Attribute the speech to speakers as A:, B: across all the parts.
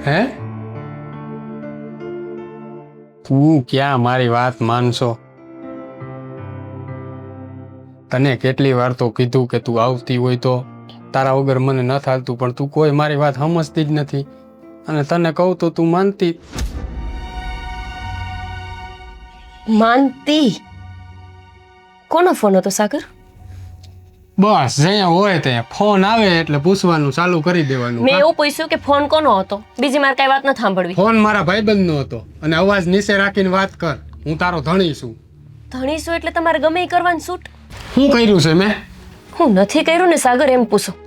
A: હે? તું ક્યાં મારી વાત માનશો? તને કેટલી વાર તો કીધું કે તું આવતી હોય તો તારા વગર મને ન થાલતું, પણ તું કોઈ મારી વાત સમજતી જ નથી. અને તને કહું તો તું માનતી.
B: માનતી? કોનો ફોન હતો સાગર?
A: બસ જ્યાં હોય ત્યાં ફોન આવે એટલે પૂછવાનું ચાલુ કરી દેવાનું.
B: મેં એવું પૂછ્યું કે ફોન કોનો હતો, બીજી મારે કઈ વાત ન સાંભળવી.
A: ફોન મારા ભાઈબંધનો હતો અને અવાજ નીચે રાખીને વાત કર. હું તારો ધણી છું.
B: ધણી છું એટલે તમારે ગમે એ કરવાનું છૂટ?
A: શું કર્યું છે મેં?
B: હું નથી કર્યું ને સાગર, એમ પૂછો.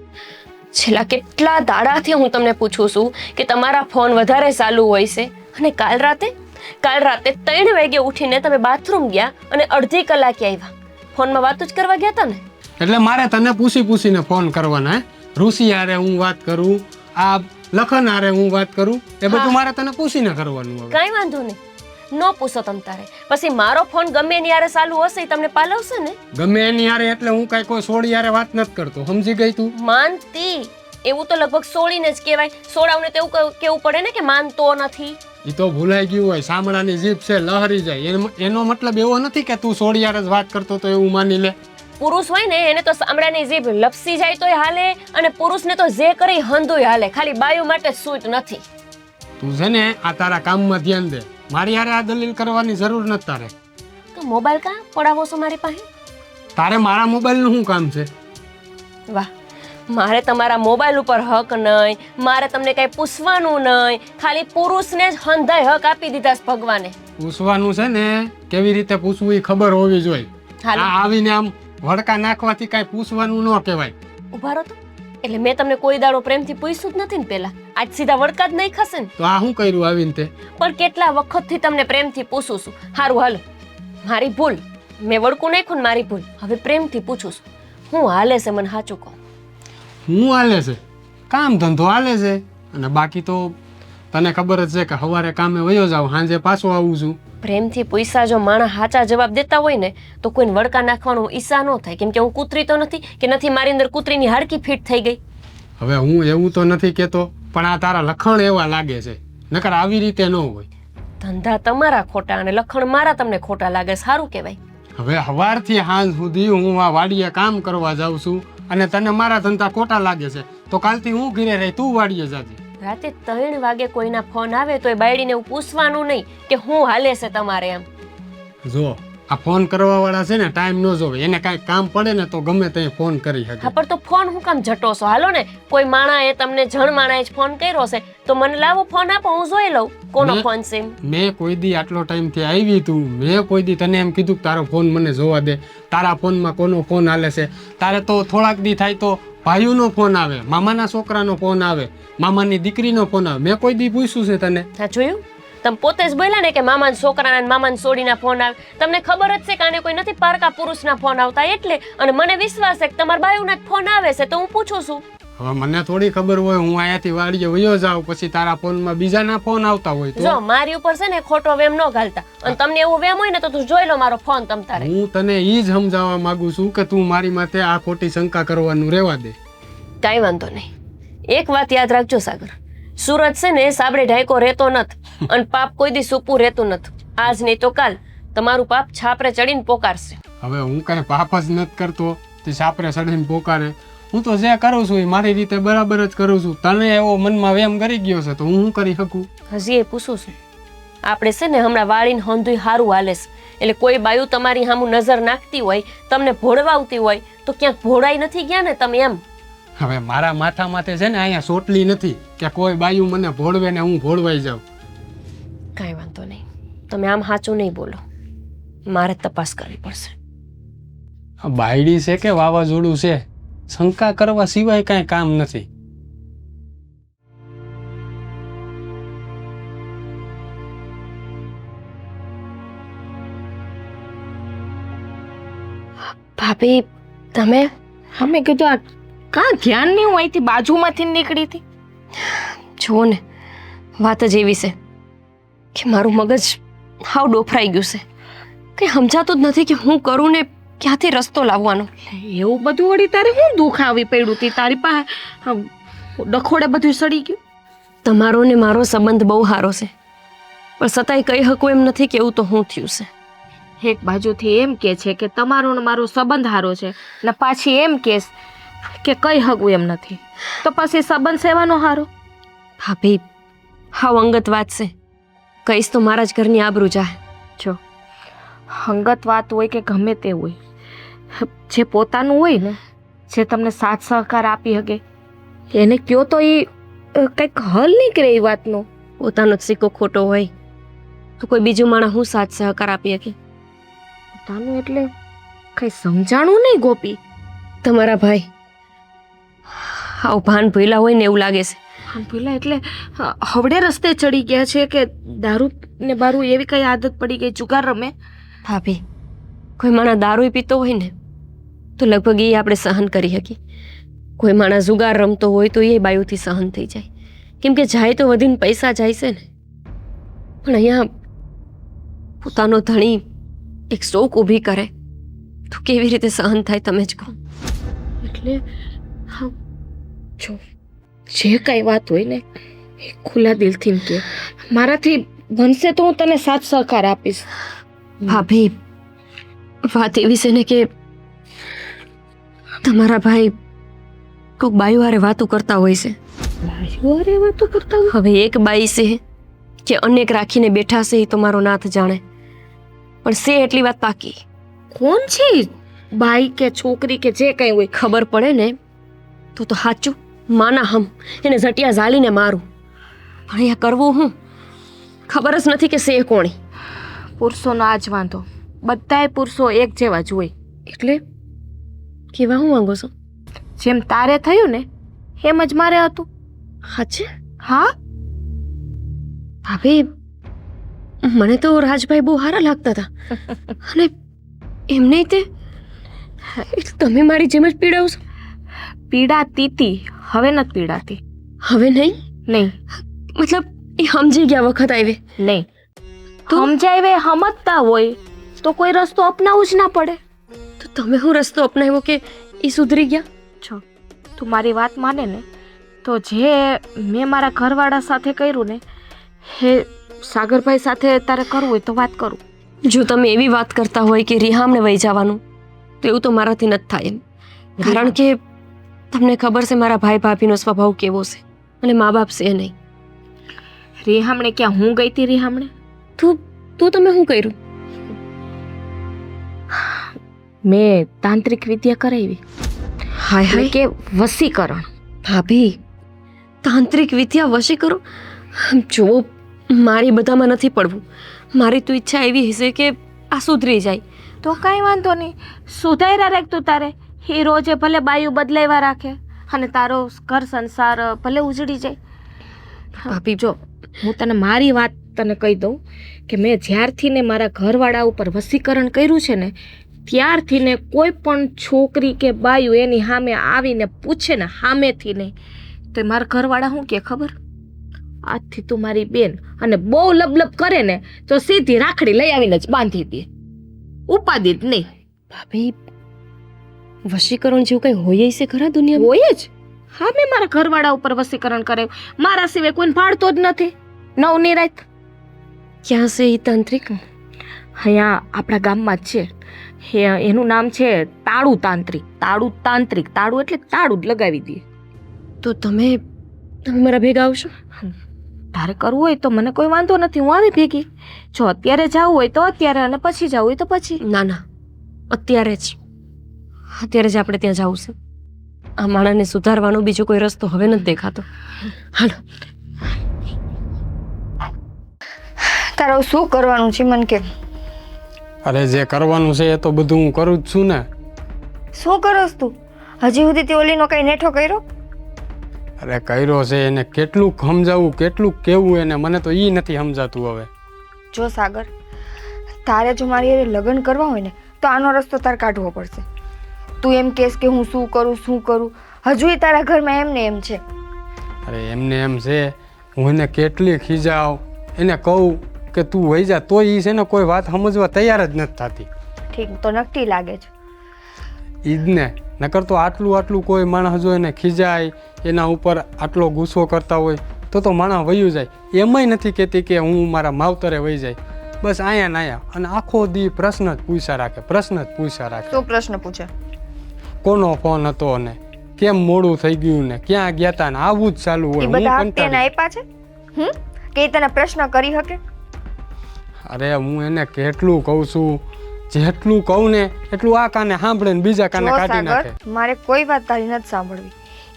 B: છેલ્લા કેટલા દાડાથી હું તમને પૂછું છું કે તમારા ફોન વધારે ચાલુ હોય છે, અને કાલ રાતે 3 વાગે ઉઠીને તમે બાથરૂમ ગયા અને અડધી કલાકે આવ્યા. ફોનમાં વાતો જ કરવા ગયા હતા ને? એટલે
A: મારે તને પૂછીને ફોન કરવાના? ઋષિ હારે હું વાત કરું, આ લખન હારે હું વાત કરું, એ બધું મારે તને પૂછીને કરવાનું.
B: કાંઈ વાંધો નહીં, ન પૂછો તમ તારે. પછી મારો ફોન ગમે એની હારે ચાલુ હશે એ તમને પાલવશે ને?
A: ગમે એની હારે એટલે હું કઈ કોઈ સોળી હારે વાત નથી કરતો, સમજી ગઈ તું?
B: માનતી એવું તો લગભગ સોળીને જ કહેવાય. સોળાવને તો એવું કેવું પડે ને કે માનતો નથી.
A: એ તો ભૂલાઈ ગયું હોય. સામડાની જીભ છે લહરી જાય, એનો મતલબ એવો નથી કે તું સોળી હારે જ વાત કરતો તો એવું માની લે.
B: પુરુષ હોય ને એને તો સામડાની જીભ લપસી જાય તોય હાલે, અને પુરુષને તો જે કરે હંધુય હાલે. ખાલી બાયુ માટે સૂટ નથી.
A: તું છે ને આ તારા કામમાં ધ્યાન દે. મારી હારે આ દલીલ કરવાની જરૂર નથી તારે.
B: તો મોબાઈલ કાં પડાવો છો મારી પાસે?
A: તારે મારા મોબાઈલનું શું કામ છે?
B: વાહ, મારે તમારા મોબાઈલ ઉપર હક નહીં, મારે તમને કઈ પૂછવાનું નહીં. ખાલી પુરુષને જ હંધાય હક આપી દીધા છે ભગવાને. પૂછવાનું
A: છે ને કેવી રીતે પૂછવું એ ખબર હોવી જોઈએ.
B: આ
A: આવીને આમ વડકા નાખવાથી કઈ પૂછવાનું ન કહેવાય.
B: ઉભા રહો તો. એટલે મેં તમને કોઈ દાડો પ્રેમથી પૂછ્યું જ નથી ને પેલા? આજ સીધા વડકા જ નહીં ખસે ને?
A: તો આ શું કર્યું આવીને તે?
B: પણ કેટલા વખતથી તમને પ્રેમથી પૂછું છું. હારું હાલો, મારી ભૂલ, મેં વડકું નાખ્યું ને, મારી ભૂલ. હવે પ્રેમથી પૂછું છું, હું હાલે છે મને સાચું કહો.
A: હું હાલે છે? કામ ધંધો હાલે છે. અને બાકી તો તને ખબર જ છે કે સવારે કામે વયો જાવ, સાંજે પાછો આવું છું.
B: પ્રેમથી પૈસા જો માણસ સાચા જવાબ દેતા હોય ને તો કોઈને વડકા નાખવાનો ઈચ્છા ન થાય. કેમ કે હું કૂતરી તો નથી કે નથી મારી અંદર કૂતરીની હાડકી ફિટ થઈ ગઈ.
A: હવે હું એવું તો નથી કહેતો, પણ આ તારા લખણ એવા લાગે છે, નકર આવી રીતે ન હોય.
B: ધંધા તમારા ખોટા અને લખણ મારા તમને ખોટા લાગે. સારું કહેવાય.
A: હવે સવારથી સાંજ સુધી હું આ વાડીએ કામ કરવા જાઉં છું અને તને મારા ધંધા ખોટા લાગે છે, તો કાલથી હું ઘરે રહી, તું વાડીએ જાજે.
B: રાતે 3 વાગે કોઈના ફોન આવે તો એ બાયડીને એવું પૂછવાનું નહીં કે હું હાલે છે તમારે એમ.
A: જો આ ફોન કરવા વાળા છે ને ટાઈમ ન જોવે, એને કાંઈ કામ પડે ને તો ગમે તે ફોન કરી શકે.
B: હા, પણ તો ફોન હું કામ જટો છો? હાલો ને, કોઈ માણાએ તમને જણ માણાએ જ ફોન કર્યો છે તો મને લાવો ફોન આપો, હું જોઈ લઉં કોનો ફોન છે.
A: મેં કોઈ દી આટલો ટાઈમ થી આવી તું, મેં કોઈ દી તને એમ કીધું તારો ફોન મને જોવા દે, તારા ફોનમાં કોનો ફોન હાલે છે? તારે તો થોડાક દી થાય તો ભાઈઓનો ફોન આવે, મામાના છોકરાનો ફોન આવે, મામાની દીકરીનો ફોન આવે. મેં કોઈ દી પૂછ્યું છે તને?
B: હા, જોયું? તમે પોતે જ બોલ્યા ને કે મામાના છોકરાના અને મામાની સોડીના ફોન આવે. તમને ખબર જ છે કે આને કોઈ નથી પારકા પુરુષના ફોન આવતા એટલે. અને મને વિશ્વાસ છે કે તમારા બાયુના જ ફોન આવે છે તો હું પૂછું છું.
A: હવે મને થોડી ખબર હોય, હું અહીંયાથી વાડીએ વયો જાઉં પછી તારા ફોનમાં બીજાના ફોન આવતા હોય તો?
B: જો મારી ઉપર છે ને ખોટો વેમ ન ઘાલતા, અને તમને એવું વેમ હોય ને તો તું જોઈ લો મારો ફોન તમ તારે.
A: હું તને ઈ જ સમજાવવા માંગુ છું કે તું મારી માથે આ ખોટી શંકા કરવાનું રહેવા દે.
B: કાંઈ વાંધો નહીં. એક વાત યાદ રાખજો સાગર, સુરત છે ને સાબરે ઢાયકો રહેતો નથી, અને પાપ કોઈ દી સૂપું રહેતું નથી. આજ નહીં તો કાલ તમારું પાપ છાપરે ચડીને પોકારશે.
A: હવે હું કઈ પાપ જ નથી કરતો તે છાપરે ચડીને પોકારે. હું તો જે કરું છું એ મારી રીતે બરાબર જ કરું છું. તને એવો મનમાં વેમ કરી ગયો છે તો હું શું કરી શકું?
B: હજી એ પૂછું છું. આપણે છે ને હમણાં વાળીને હંધુય સારું હાલે છે, એટલે કોઈ બાયું તમારી સામું નજર નાખતી હોય, તમને ભોળવાવતી હોય તો ક્યાંક ભોળાઈ નથી ગયા ને તમે એમ?
A: હવે મારા માથા માથે છે ને અહીંયા સોટલી નથી કે કોઈ બાયું મને ભોળવે ને હું ભોળવાઈ જાઉં.
B: કાંઈ વાંધો નહીં, તમે આમ સાચું નહીં બોલો, મારે તપાસ કરવી પડશે.
A: બાયડી છે કે વાવાઝોડું છે, શંકા કરવા સિવાય કાંઈ કામ નથી.
B: ભાભી તમે?
C: અમે કીધું આ કાં ધ્યાન નહીં, હું અહીંથી બાજુમાંથી નીકળી હતી.
B: જુઓ ને, વાત જ એવી છે કે મારું મગજ હાવ ડોફરાઈ ગયું છે. કંઈ સમજાતું જ નથી કે હું કરું ને ક્યાંથી રસ્તો લાવવાનો.
C: એવું બધું વળી તારે હું દુઃખ આવી પડ્યું હતી? તારી પાસે ડખોડે બધું સડી ગયું?
B: તમારો ને મારો સંબંધ બહુ સારો છે, પણ છતાંય કહી શકું એમ નથી કે એવું તો શું થયું છે.
C: એક બાજુથી એમ કે છે કે તમારો ને મારો સંબંધ હારો છે ને પાછી એમ કેસ કે કઈ હગું એમ નથી, તો પછી સંબંધ સેવાનો હારો?
B: ભાભી, હાવ અંગત વાત છે, કહીશ તો મારા જ ઘરની આબરૂ જાય.
C: જો અંગત વાત હોય કે ગમે તે હોય, જે પોતાનું હોય ને, જે તમને સાથ સહકાર આપી શકે એને કયો તો એ કંઈક હલ નીકળે એ વાતનો.
B: પોતાનો જ સિક્કો ખોટો હોય તો કોઈ બીજું માણસ હું સાથ સહકાર આપી શકે?
C: પોતાનું એટલે કઈ સમજાણું નહીં ગોપી.
B: તમારા ભાઈ આવું ભાન ભૂલા હોય ને એવું લાગે છે.
C: પેલા એટલે હવડે રસ્તે ચડી ગયા છે કે દારૂ ને બારૂ એવી કઈ આદત પડી ગઈ, જુગાર રમે?
B: ભાભી, કોઈ માણસ દારૂ પીતો હોય ને તો લગભગ એ આપણે સહન કરી શકીએ. કોઈ માણસ જુગાર રમતો હોય તો એ બાયુથી સહન થઈ જાય, કેમ કે જાય તો વધીને પૈસા જાય છે ને. પણ અહીંયા પોતાનો ધણી એક શોક ઊભી કરે તો કેવી રીતે સહન થાય તમે જ કહો.
C: એટલે હા, જો જે કઈ વાત હોય ને એ ખુલ્લા દિલથી કે મારાથી બનશે તો હું તને સાથ સહકાર આપીશ.
B: ભાભી, વાત એવી છે ને કે તમારા ભાઈ કોઈક બાયું હારે વાતો કરતા હોય છે.
C: અરે વાતો કરતા હોય?
B: હવે એક બાઈ છે કે અનેક રાખીને બેઠા છે એ તો મારો નાથ જાણે, પણ છે એટલી વાત પાકી.
C: કોણ છે બાઈ કે છોકરી કે જે કઈ હોય?
B: ખબર પડે ને તો સાચું માના હમ એને ઝટિયા ઝાલીને મારું. પણ અહીંયા કરવું હું ખબર જ નથી કે છે કોણી.
C: પુરુષોનો આ જ વાંધો, બધાય પુરુષો એક જેવા જ હોય.
B: એટલે કેવા હું માંગો છો?
C: જેમ તારે થયું ને એમ જ મારે હતું.
B: સાચે?
C: હા
B: ભાભી, મને તો રાજભાઈ બહુ સારા લાગતા હતા, અને એમને તે તમે મારી જેમ જ પીડાવશો?
C: પીડાતી તી, હવે નથી પીડાતી.
B: હવે નહીં?
C: નહીં
B: મતલબ એ સમજી ગયા વખત આવે?
C: નહીં. સમજાવે સમજતા હોય તો કોઈ રસ્તો અપનાવવું જ ના પડે.
B: તો તમે હું રસ્તો અપનાવ્યો કે એ સુધરી ગયા?
C: છો તું મારી વાત માને ને તો જે મેં મારા ઘરવાળા સાથે કર્યું ને એ સાગરભાઈ સાથે તારે કરવું હોય તો વાત કરું.
B: જો તમે એવી વાત કરતા હોય કે રિહામને વહી જવાનું, તો એવું તો મારાથી નથી થાય એમ. કારણ કે તમને ખબર છે મારા ભાઈ ભાભીનો સ્વભાવ કેવો છે, અને મા બાપ છે નહીં.
C: રિહામણે ક્યાં? હું ગઈ હતી રિહામણે?
B: તું તમે શું કર્યું?
C: મેં તાંત્રિક વિદ્યા કરાવી.
B: હાય હાય,
C: કે વશીકરણ.
B: ભાભી, તાંત્રિક વિદ્યા વશી કરો? જો મારી બધામાં નથી પડવું. મારી તો ઈચ્છા એવી હશે કે આ સુધરી જાય.
C: તો કાંઈ વાંધો નહીં, સુધાર્યા રાખ તું તારે. એ રોજે ભલે બાયું બદલાવ્યા રાખે અને તારો ઘર સંસાર ભલે ઉજળી જાય.
B: ભાભી,
C: જો હું તને મારી વાત તને કહી દઉં કે મેં જ્યારથી ને મારા ઘરવાળા ઉપર વશીકરણ કર્યું છે ને ત્યારથી ને કોઈ પણ છોકરી કે બાયું એની સામે આવીને પૂછે ને સામેથી નહીં તો મારા ઘરવાળા શું કે ખબર? આજથી તું મારી બેન, અને બહુ લબલબ કરે ને તો સીધી રાખડી લઈ આવીને જ બાંધી દે, ઉપાદી જ નહીં.
B: ભાભી, વશીકરણ જેવું કઈ હોય છે ખરા દુનિયામાં?
C: હોય જ. હા, મેં મારા ઘરવાળા ઉપર વશીકરણ કરે, મારા સિવાય કોઈને ભાળતો જ નથી. નવની રાત.
B: ક્યાં છે એ તાંત્રિક?
C: અહીંયા આપણા ગામમાં જ છે. એનું નામ છે તાળું તાંત્રિક. તાળું તાંત્રિક, તાળું એટલે તાળું જ લગાવી દે.
B: તો તમે મારા ભેગા આવશો?
C: તારે કરવું હોય તો મને કોઈ વાંધો નથી, હું આવી ભેગી. જો અત્યારે જવું હોય તો અત્યારે, અને પછી જવું હોય તો પછી.
B: ના ના, અત્યારે જ આપણે ત્યાં જવું છે. આ માણસને સુધારવાનો બીજો કોઈ રસ્તો હવે નથી દેખાતો. હાલો.
D: તારે શું કરવાનું છે મને કે?
A: અરે જે કરવાનું છે એ તો બધું હું કરું જ છું ને.
D: શું કરસ તું? હજી સુધી તે ઓલીનો કઈ નેઠો કર્યો?
A: અરે કર્યો છે એને, કેટલું સમજાવું કેટલું કેવું એને, મને તો ઈ નથી સમજાતું હવે.
D: જો સાગર, તારે જો મારી હારે લગ્ન કરવા હોય ને તો આનો રસ્તો તારે કાઢવો પડશે. તું એમ કહેશ કે હું શું કરું, હજુય તારા ઘરમાં એમ ને એમ છે.
A: અરે એમને એમ છે, હું એને કેટલી ખીજાવ, એને કહું કે તું વહી જા, તો ઈ છે ને કોઈ વાત સમજવા તૈયાર જ નથી થતી.
D: ઠીક તો નકટી લાગે છે.
A: ઈ જ ને, નકર તો આટલું કોઈ માણસ જો એને ખીજાય, એના ઉપર આટલો ગુસ્સો કરતા હોય તો માણસ વયું જાય. એમાંય નથી કહેતી કે હું મારા માવતરે વહી જાય. બસ આયા ને આયા અને આખો દી પ્રશ્ન જ પૂછ્યા રાખે, પ્રશ્ન જ પૂછ્યા રાખે.
D: શું પ્રશ્ન પૂછે?
A: કોનો ફોન હતો ને કેમ મોડું થઈ ગયું ને ક્યાં ગયા તા ને આવું જ ચાલુ
D: એ
A: હોય.
D: બધા
A: હું
D: હપ્તે એને
A: કંટાળી.
D: આપ્યા છે કે ઈ તને પ્રશ્ન કરી શકે?
A: અરે હું એને કેટલું કહું છું, જેટલું કહું ને એટલું આ કાને સાંભળે ને બીજા કાને
D: જો
A: કાઢી નાખે.
D: સાગર, મારે કોઈ વાત તારી નથી સાંભળવી.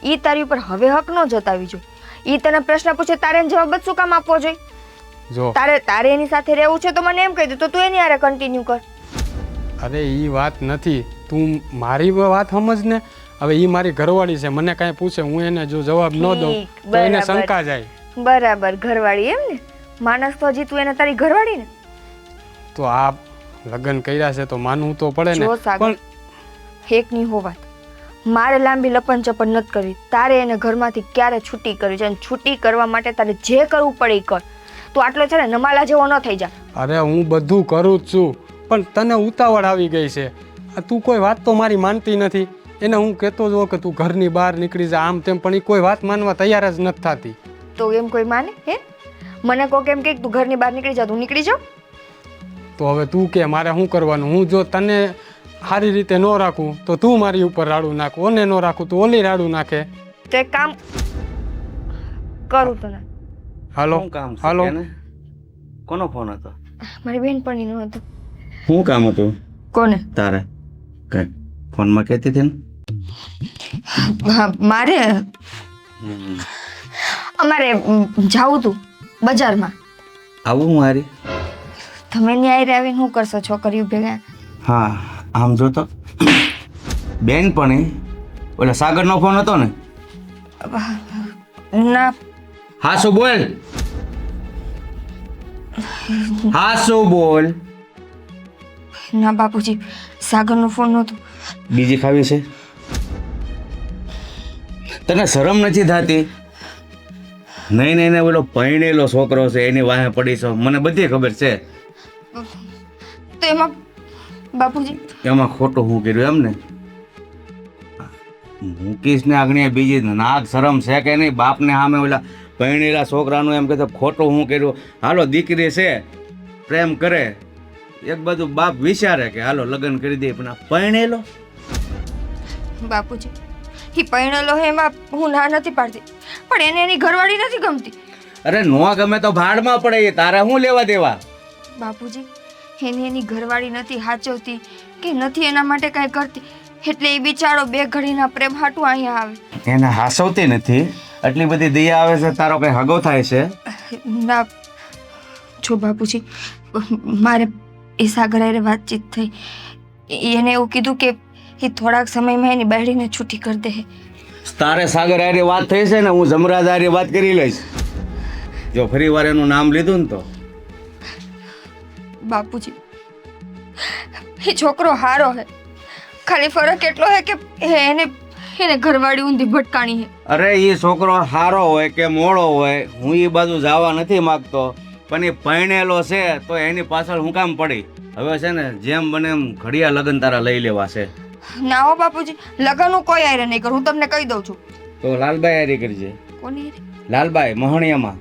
D: ઈ તારી ઉપર હવે હક ન જતાવી જોઈએ. ઈ તને પ્રશ્ન પૂછે તારે એને જવાબ જ શું કામ આપવો જોઈએ?
A: જો
D: તારે એની સાથે રહેવું છે તો મને એમ કહી દે, તો તું એની હારે કન્ટિન્યુ કર.
A: અરે ઈ વાત નથી, તું મારી વાત સમજ ને. હવે ઈ મારી ઘરવાળી છે, મને કાંઈ પૂછે હું એને જો જવાબ ન દઉં
D: ઠીક,
A: તો એને
D: બરાબર.
A: શંકા જાય.
D: બરાબર, ઘરવાળી એમ ને? માનસ તો હજી તું એને તારી ઘરવાળી ને?
A: તો આ લગ્ન કર્યા છે તો માનવું તો પડે ને.
D: જો સાગર, એક ની હો વાત, મારે લાંબી લપન ચપન નથી કરવી. તારે એને ઘરમાંથી ક્યારે છૂટી કરવી છે, અને છૂટી કરવા માટે તારે જે કરવું પડે એ કર. તું આટલો છે ને નમાલા જેવો ન થઈ જા.
A: અરે હું બધું કરું જ છું, પણ તને ઉતાવળ આવી ગઈ છે. આ તું કોઈ વાત તો મારી માનતી નથી. એને હું કહેતો જ હોઉં કે તું ઘરની બહાર નીકળી જા આમ તેમ, પણ એ કોઈ વાત માનવા તૈયાર જ નથી થતી.
D: તો એમ કોઈ માને? હે, મને કોક એમ કે તું ઘરની બહાર નીકળી જા, તું નીકળી જા.
A: તો હવે તું કે મારે શું કરવાનું? હું જો તને સારી રીતે ન રાખું તો તું મારી ઉપર રાડું નાખ, ઓને ન રાખું તો ઓલી રાડું નાખે.
D: તો એક કામ કરું તને.
A: હાલો
E: શું કામ છે
A: હાલો.
E: કેને? કોનો ફોન હતો?
D: મારી બેનપણીનો હતો.
E: શું કામ હતું
D: કોને?
E: તારે? કઈ ફોનમાં કહેતી હતી ને?
D: હા, મારે અમારે જાવું તું બજારમાં.
E: આવું હું હારી?
D: તમે ન્યાય આવીને શું કરશો છોકરીઓ ભેગા?
E: હા, આમ જો તો બેનપણી ઓલા સાગરનો ફોન હતો ને?
D: ના,
E: હા શું બોલ, હા શું બોલ.
D: ના બાપુજી, સાગરનો ફોન નહોતો.
E: બીજી ખાવી છે? તને શરમ નથી થતી? નહીં નહીં ને ઓલો પરણેલો છોકરો છે એની વાહે પડી છો, મને બધી ખબર છે.
D: તો એમાં બાપુજી
E: એમાં ખોટું હું કર્યું એમ ને? મુકેશ ને આગળ બીજી નાક શરમ છે કે નહીં? બાપને સામે ઓલા પરણેલા છોકરાનું એમ કહેતો ખોટું હું કર્યું. હાલો દીકરી છે, પ્રેમ કરે, એક બાજુ બાપ વિચારે કે હાલો લગ્ન કરી દે, પણ આ પરણેલો.
D: બાપુજી, એ પરણેલો હે એમાં હું ના નથી પાડતી, પણ એને એની ઘરવાળી નથી ગમતી.
E: અરે નો ગમે તો ભાડમાં પડે, એ તારા શું લેવા દેવા?
D: બાપુજી, એની ઘરવાળી નથી હાચવતી કે નથી એના માટે કાંઈ કરતી, એટલે એ બિચારો બે ઘડીના પ્રેમ હાટું અહીંયા આવે.
E: એને હાસવતી નથી, આટલી બધી દયા આવે છે, તારો કઈ હગો થાય છે?
D: ના, જો બાપુજી, મારે એ સાગર હારે વાતચીત થઈ. એને એવું કીધું કે એ થોડાક સમયમાં એની બહેરીને છૂટી કરી દે.
E: તારે સાગર હારે વાત થઈ છે ને? હું જમરાજ હારે વાત કરી લઈશ. જો ફરી વાર એનું નામ લીધું ને તો.
D: બાપુજી, એ છોકરો હારો હે, ખાલી ફરક એટલો હે કે એને ઘરવાળી ઊંધી ભટકાણી હે.
E: અરે એ છોકરો હારો હોય કે મોડો હોય, હું એ બાજુ જવા નથી માગતો, પણ એ પરણેલો છે તો એની પાછળ હું કામ પડી? હવે છે ને જેમ બને એમ ઘડિયા લગ્ન તારા લઈ લેવા છે.
D: ના હો બાપુજી, લગ્ન હું કોઈ હારે નહીં કરું, હું તમને કહી દઉં છું.
E: તો લાલબાઈ હારે કરજે.
D: કોની હારે?
E: લાલબાઈ મહણિયામાં.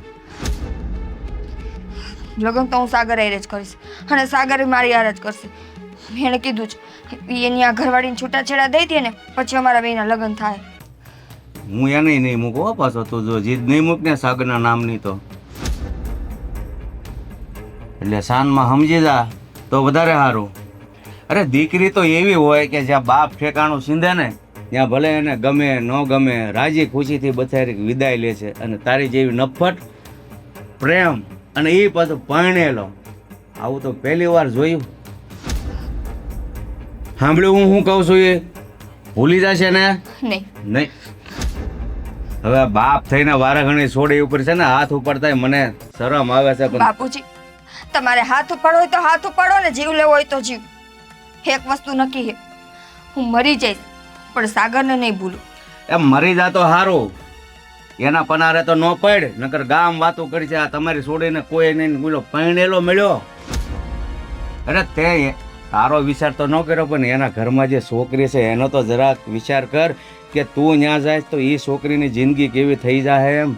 D: લગ્ન તો હું સાગર હારે જ કરીશ, અને સાગર મારી હારે જ કરશે. એણે કીધું છે એની આ ઘરવાળીને છૂટાછેડા દઈ દે ને પછી અમારા બેના લગ્ન થાય.
E: હું એને નહીં મૂકવો પાછો, તું જો જીદ નહીં મૂક ને સાગરના નામની તો. એટલે સાનમાં સમજી જા તો વધારે સારું. અરે દીકરી તો એવી હોય કે જ્યાં બાપ ઠેકાણું સીંધે ને ત્યાં ભલે એને ગમે ન ગમે રાજી ખુશીથી બથારી વિદાય લે છે. અને તારી જેવી નફટ પ્રેમ અને એ પાછું પરણેલો, આવું તો પહેલી વાર જોયું. સાંભળ્યું હું કહું છું એ ભૂલી જશે ને?
D: નહીં.
E: નહીં. હવે બાપ થઈને વારાઘણી છોડી ઉપર છે ને હાથ ઉપાડતા મને શરમ આવે છે. પણ
D: બાપુજી, તમારે હાથ ઉપાડો હોય તો હાથ ઉપાડો ને જીવ લેવો હોય તો જીવ. એક વસ્તુ નક્કી છે, હું મરી જઈશ પણ સાગરને નહીં ભૂલું.
E: એમ મરી જા તો સારું, એના પનારે તો ન પડ, નકર ગામ વાતો કરી છે આ તમારી છોડીને કોઈ નહીં બોલો પરણેલો મળ્યો. અરે તે તારો વિચાર તો ન કર્યો, પણ એના ઘરમાં જે છોકરી છે એનો તો જરાક વિચાર કર કે તું ત્યાં જાય તો એ છોકરીની જિંદગી કેવી થઈ જાય એમ.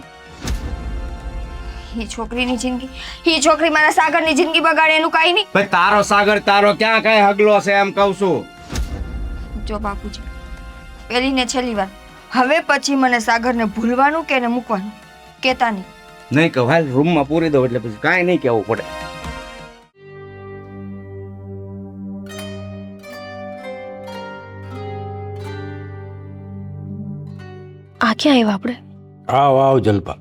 D: એ છોકરીની જિંદગી, એ છોકરી મારા સાગરની જિંદગી બગાડે એનું કાંઈ નહીં.
E: ભાઈ તારો સાગર તારો ક્યાં કઈ હગલો છે એમ કહું છું.
D: જો બાપુજી, પહેલી ને છેલ્લી વાર, હવે પછી મને સાગરને ભૂલવાનું કે એને મૂકવાનું કહેતા નહીં.
E: નહીં કહું, હાલ રૂમમાં પૂરી દો એટલે પછી કાંઈ નહીં કહેવું પડે.
B: આ ક્યાં આવ્યા આપણે?
F: આવ આવ જલપા.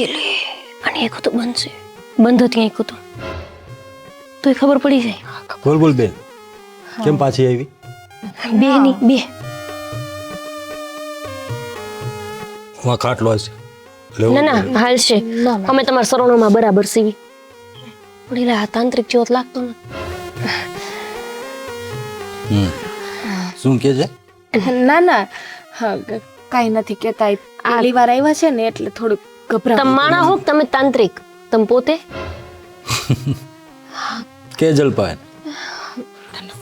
B: એટલે અને એક તો બંધ છે, બંધ હતી એક તો તો એ ખબર પડી જાય.
F: બોલ બોલ બેન, કેમ પાછી આવી?
B: બે ની બે.
F: હું ખાટલો હશે
B: ના ના હાલ છે, અમે તમારા સરવણોમાં બરાબર સીવી. પણ એટલે આ તાંત્રિક જેવો તો લાગતો ને.
F: શું કે છે?
C: ના ના, હા કાંઈ નથી કહેતા. પહેલી વાર આવ્યા છે ને એટલે થોડુંક ગભરાટ.
B: તમે માણા હો કે તમે તાંત્રિક? તમે પોતે
F: કે જલપા એને?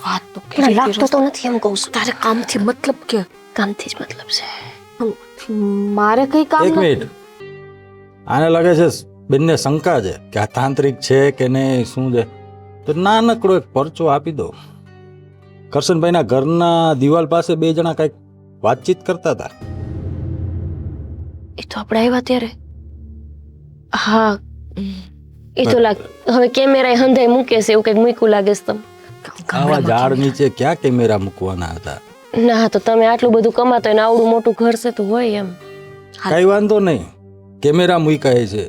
C: વાત તો
B: પણ લાગતો તો નથી એમ કહું છું.
C: તારે કામથી મતલબ કે?
B: કામથી જ મતલબ છે.
C: મારે કઈ કામ
F: એક મિનિટ, આને લાગે છે બેનને શંકા છે કે આ તાંત્રિક છે કે નહીં, શું છે? તો નાનકડો એક પરચો આપી દો. કરશનભાઈના ઘરના દિવાલ પાસે બે જણા કઈક વાતચીત કરતા હતા.
B: એ તો આપણે આવ્યા ત્યારે. હા એ તો લાગ હવે કેમેરા હંધાઈ મૂકે છે એવું કઈક મૂક્યું લાગે છે. તમે
F: આવા ઝાડ નીચે ક્યાં કેમેરા મૂકવાના હતા?
B: ના તો તમે આટલું બધું કમાતો હોય ને આવડું મોટું ઘર છે તો હોય એમ.
F: કઈ વાંધો નહીં, કેમેરા મૂકાય છે.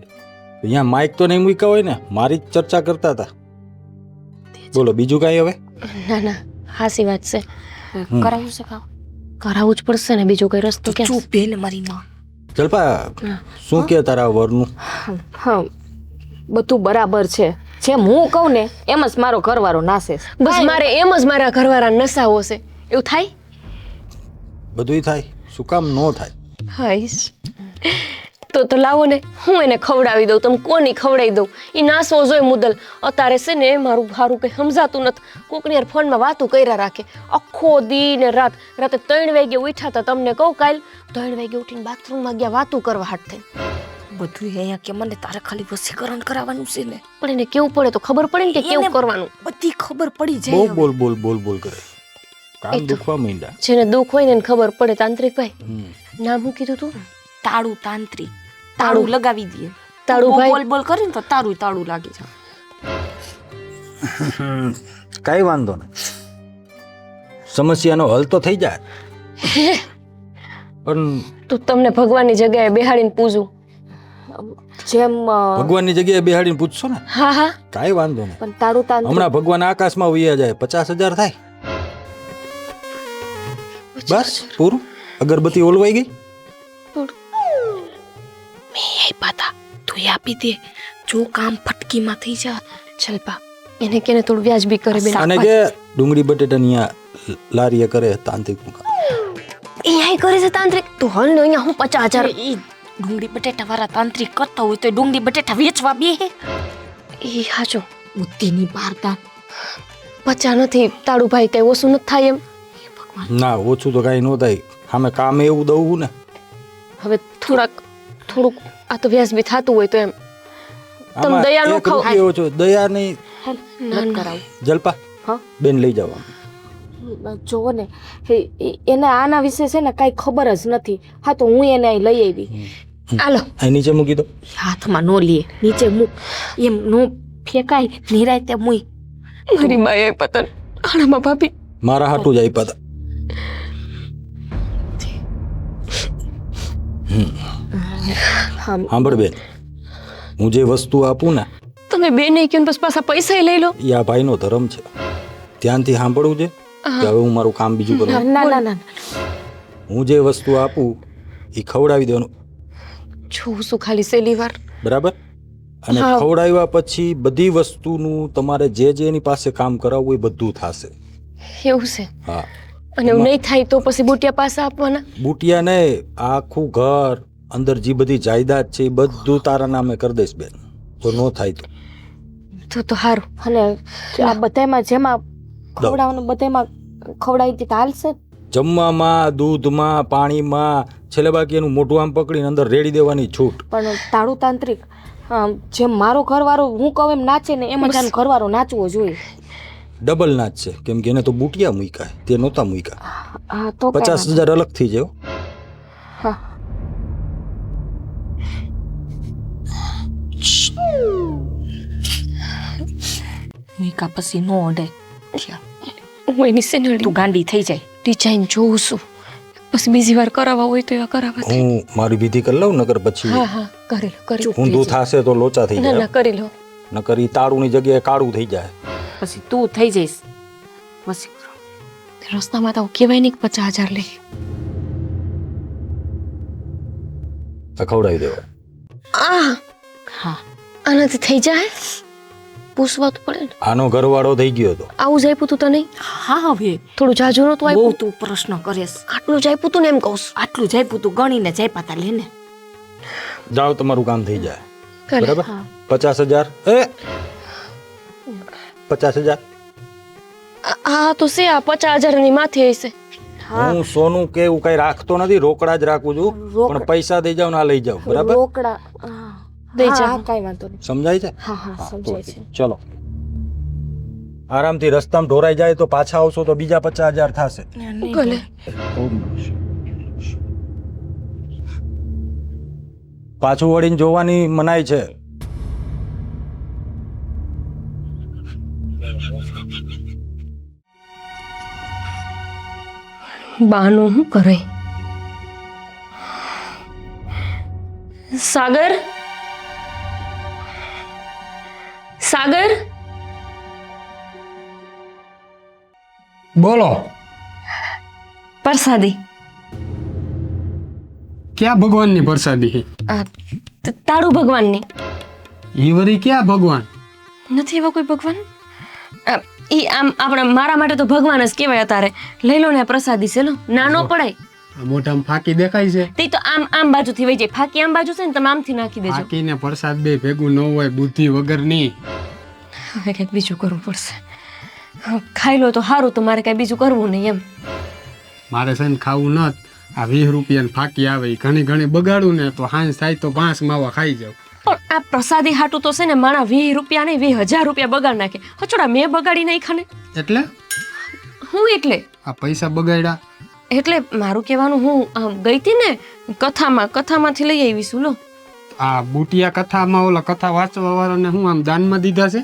F: અહીંયા માઇક તો નહીં મૂક્યા હોય ને, મારી જ ચર્ચા કરતા હતા. બોલો બીજું કઈ હવે?
B: ના ના હાસી વાત છે.
C: કરાવું છે કામ?
B: કરાવવું જ પડશે ને, બીજો કઈ રસ્તો ક્યાં?
C: ચૂપ બેન મારી માં.
F: જલપા, શું કે તારા વરનું?
C: હા બધું બરાબર છે. જેમ હું કહું ને એમ જ મારો ઘરવાળો નાસે છે.
B: બસ મારે એમ જ મારા ઘરવાળા નશાવો છે એવું થાય.
F: બધુંય થાય, શું કામ ન થાય?
B: હાઈશ તો લાવો ને, હું એને ખવડાવી દઉં. તમે કોની ખવડાવી દઉં? એ નાસો જોઈ મુદલ અત્યારે છે ને મારું ભારું કઈ સમજાતું નથી. કોકની યાર ફોનમાં વાતું કર્યા રાખે આખો દી ને રાત. રાતે 3 વાગે ઉઠ્યા હતા તમને કહું. કાલ 3 વાગે ઉઠીને બાથરૂમમાં ગયા વાતું કરવા હાથ થઈ.
C: બધું અહીંયા કે મને તારે ખાલી વસીકરણ કરાવવાનું છે ને.
B: પણ એને કેવું પડે તો ખબર પડે ને કે કેવું કરવાનું.
C: બધી ખબર પડી
F: બહુ
C: જાય.
F: બોલ બોલ બોલ બોલ કરે, કામ દુખવા માંડ્યા.
B: જેને દુઃખ હોય ને એને ખબર પડે. તાંત્રિક ભાઈ નામ શું કીધું તું?
C: તાળું તાંત્રિક. તાળું લગાવી દઈએ.
B: તાળું ભાઈ
C: બોલ બોલ કરીને તો તારું તાળું લાગે છે.
F: કઈ વાંધો નહીં, સમસ્યાનો હલ તો થઈ જાય. પણ
B: તું તમને ભગવાનની જગ્યાએ બેહાડીને પૂજું.
C: જેમ
F: ભગવાનની જગ્યાએ બેહાડીને પૂછશો ને,
B: હા હા
F: કાઈ વાંધો નહીં.
C: પણ તાળું તાંત્રિક
F: હમણાં ભગવાન આકાશમાં વૈયા જાય, 50,000 થાય. બસ પૂરું. અગરબત્તી ઓલવાઈ ગઈ.
C: પાતા તું આપી દે. જો કામ ફટકીમાં થઈ જા.
B: ચલપા એને કેને થોડું વ્યાજબી કરે બેન.
F: અને કે ડુંગળી બટેટાની આ લારીએ કરે તાંત્રિક નું કામ.
B: અહીંયા કરે છે તાંત્રિક. તું હલ ને અહીંયા હું 50,000.
C: ઈ ડુંગળી બટેટા વાળા તાંત્રિક કરતા હોય તો ડુંગળી બટેટા વેચવા બે હે.
B: એ હાચો
C: બુદ્ધિની પારતા
B: 50 નથી. તાળુભાઈ કઈ ઓછું નથી થાય એમ?
F: ના ઓછું તો કઈ ન થાય. સામે કામ એવું દઉં ને.
B: હવે થોડુંક આ તો વ્યાજબી થતું હોય તો એમ. તમે
F: આમાં
B: દયા નો
F: એક
B: ખાવ.
F: રૂપિયો ઓછો. દયા નહીં.
B: ના ના
F: જલપા
C: હા?
F: બેન લઈ જાવ.
C: જોવો ને એને આના વિશે છે ને કાંઈ ખબર જ નથી. હા તો હું એને અહીં લઈ આવી.
B: હાલો
F: અહીં નીચે મૂકી દો.
C: હાથમાં નો લે, નીચે મૂક. એમ નો ફેંકાય. નિરાયતે મૂઈ.
B: મારી માએ પતન આણામાં ભાભી
F: મારા હાટું જ આપ્યા હતા. સાંભળ બેન, હું જે વસ્તુ આપું ને
B: તમે બે નહીં કહ્યું બસ પાછા પૈસા લઈ લો.
F: એ આ ભાઈનો ધર્મ છે. ધ્યાનથી સાંભળવું છે કે હવે હું મારું કામ બીજું કરું.
C: ના ના ના
F: હું જે વસ્તુ આપું એ ખવડાવી દેવાનું,
B: જોઉં છું ખાલી છેલ્લી વાર.
F: બરાબર? અને
B: હા.
F: ખવડાવ્યા પછી બધી વસ્તુનું તમારે જે જે એની પાસે કામ કરાવવું એ બધું થશે.
B: એવું છે?
F: હા.
B: અને એવું નહીં થાય તો પછી બુટિયા પાછા આપવાના?
F: બુટિયા નહીં, આખું ઘર અંદર જે બધી જાયદાદ છે એ બધું તારા નામે કરી દઈશ બેન. જો ન થાય
B: તો સારું.
C: અને આ બધામાં જેમાં ખવડાવવાનું બધામાં ખવડાવી દીધા હાલશે?
F: જમવામાં, દૂધમાં, પાણીમાં, છેલ્લે બાકી એનું મોઢું આમ પકડીને અંદર રેડી દેવાની છૂટ.
C: પણ તાળું તાંત્રિક જેમ મારો ઘરવાળો હું કહું એમ નાચે ને એમ જ આનો ઘરવાળો નાચવો જોઈએ.
F: ડબલ નાચ છે, કેમ કે એને તો બુટિયા મૂક્યા, તે નહોતા મૂક્યા.
C: હા તો કાંઈ
F: 50,000 અલગ થઈ જાય હો.
C: હા. મીકા પછી નો અડે.
B: હું એની સેનડી
C: તું ગાંડી થઈ જાય.
B: ડિઝાઇન જોઉં છું, પછી બીજી વાર કરાવવા હોય તો એવા કરાવવા થાય.
F: હું મારી વિધિ કરી લઉં, નકર પછી
B: હા હા કરી લો કરી લો.
F: ઊંધું થાશે તો લોચા થઈ
B: ના
F: જાય.
B: ના કરી લો.
F: નકર ઈ તાળુની જગ્યાએ કાળું થઈ જાય.
C: પછી તું થઈ જઈશ. પછી
B: રસ્તામાં તો કહેવાય નહીં કે 50,000 લે.
F: આ ખવડાવી દેવા.
B: આ
C: હા
B: આનાથી થઈ જાય? પૂછવા તો પડે ને.
F: આનો ઘરવાળો થઈ ગયો હતો.
B: આવું જાયપું તું તો નહીં?
C: હા હવે
B: થોડું જાજુ નતું
C: બહુ
B: આપ્યું?
C: તું પ્રશ્ન કરેશ.
B: આટલું જાયપું તું ને એમ કહું છું.
C: આટલું જાય તું ગણીને જાય પાતા લે ને.
F: જાઓ, તમારું કામ થઈ જાય.
B: કરે.
F: બરાબર? 50,000. 50,000.
B: આ તો છે, આ 50,000 ની માથે હશે.
F: હું સોનું કે એવું કઈ રાખતો નથી, રોકડા જ રાખું છું. પણ પૈસા દઈ જાવ ને આ લઈ જાવ. બરાબર?
C: રોકડા
B: દઈ જા.
C: હા કાંઈ વાંધો નહીં.
F: સમજાય છે?
C: હા હા
F: હા,
C: સમજાય
F: તો
C: છે.
F: ચલો. આરામથી રસ્તામાં ઢોરાઈ જાય તો પાછા આવશો તો બીજા 50,000 થશે.
B: ભલે.
F: પાછું વળીને જોવાની મનાઈ છે.
B: બાનું શું કરે? સાગર, સાગર,
A: બોલો.
B: પ્રસાદી.
A: ક્યાં ભગવાનની પ્રસાદી છે?
B: તારું ભગવાનની
A: ઈ વરી ક્યાં ભગવાન?
B: નથી એવા કોઈ ભગવાન? ઈ આમ આપણા મારા માટે તો ભગવાન જ કહેવાય. અત્યારે લઈ લો ને આ પ્રસાદી છે. લો, નાનો પડાય.
A: આ મોઢામાં ફાંકી દેખાય છે.
B: તે તો આમ બાજુથી વહી જાય. ફાકી આમ બાજુ છે ને, તમે આમથી નાખી દેજો.
A: ફાંકીને પ્રસાદ બે ભેગું ન હોય, બુદ્ધિ વગરની.
B: હવે કંઈક બીજું કરવું પડશે. ખાઈ લો તો સારું, તો મારે કઈ બીજું કરવું નહીં એમ.
A: મારે છે ને ખાવું નત. આ 20 રૂપિયાની ફાંકી આવે, ઈ ઘણી ઘણી બગાડું ને તો હાંસ થાય તો 5 માવા ખાઈ જાવ.
B: પણ આ પ્રસાદી હાટું તો છે ને મારા 20 રૂપિયા નહીં 20,000 રૂપિયા બગાડ નાખે. હચોડા મેં બગાડી નાખ્યા ને.
A: એટલે
B: હું એટલે
A: આ પૈસા બગાડ્યા.
B: એટલે મારું કહેવાનું, હું આમ ગઈ હતી ને કથામાંથી લઈ આવીશું. લો,
A: આ બુટિયા કથામાં ઓલા કથા વાંચવા વાળાને હું આમ દાનમાં દીધા છે.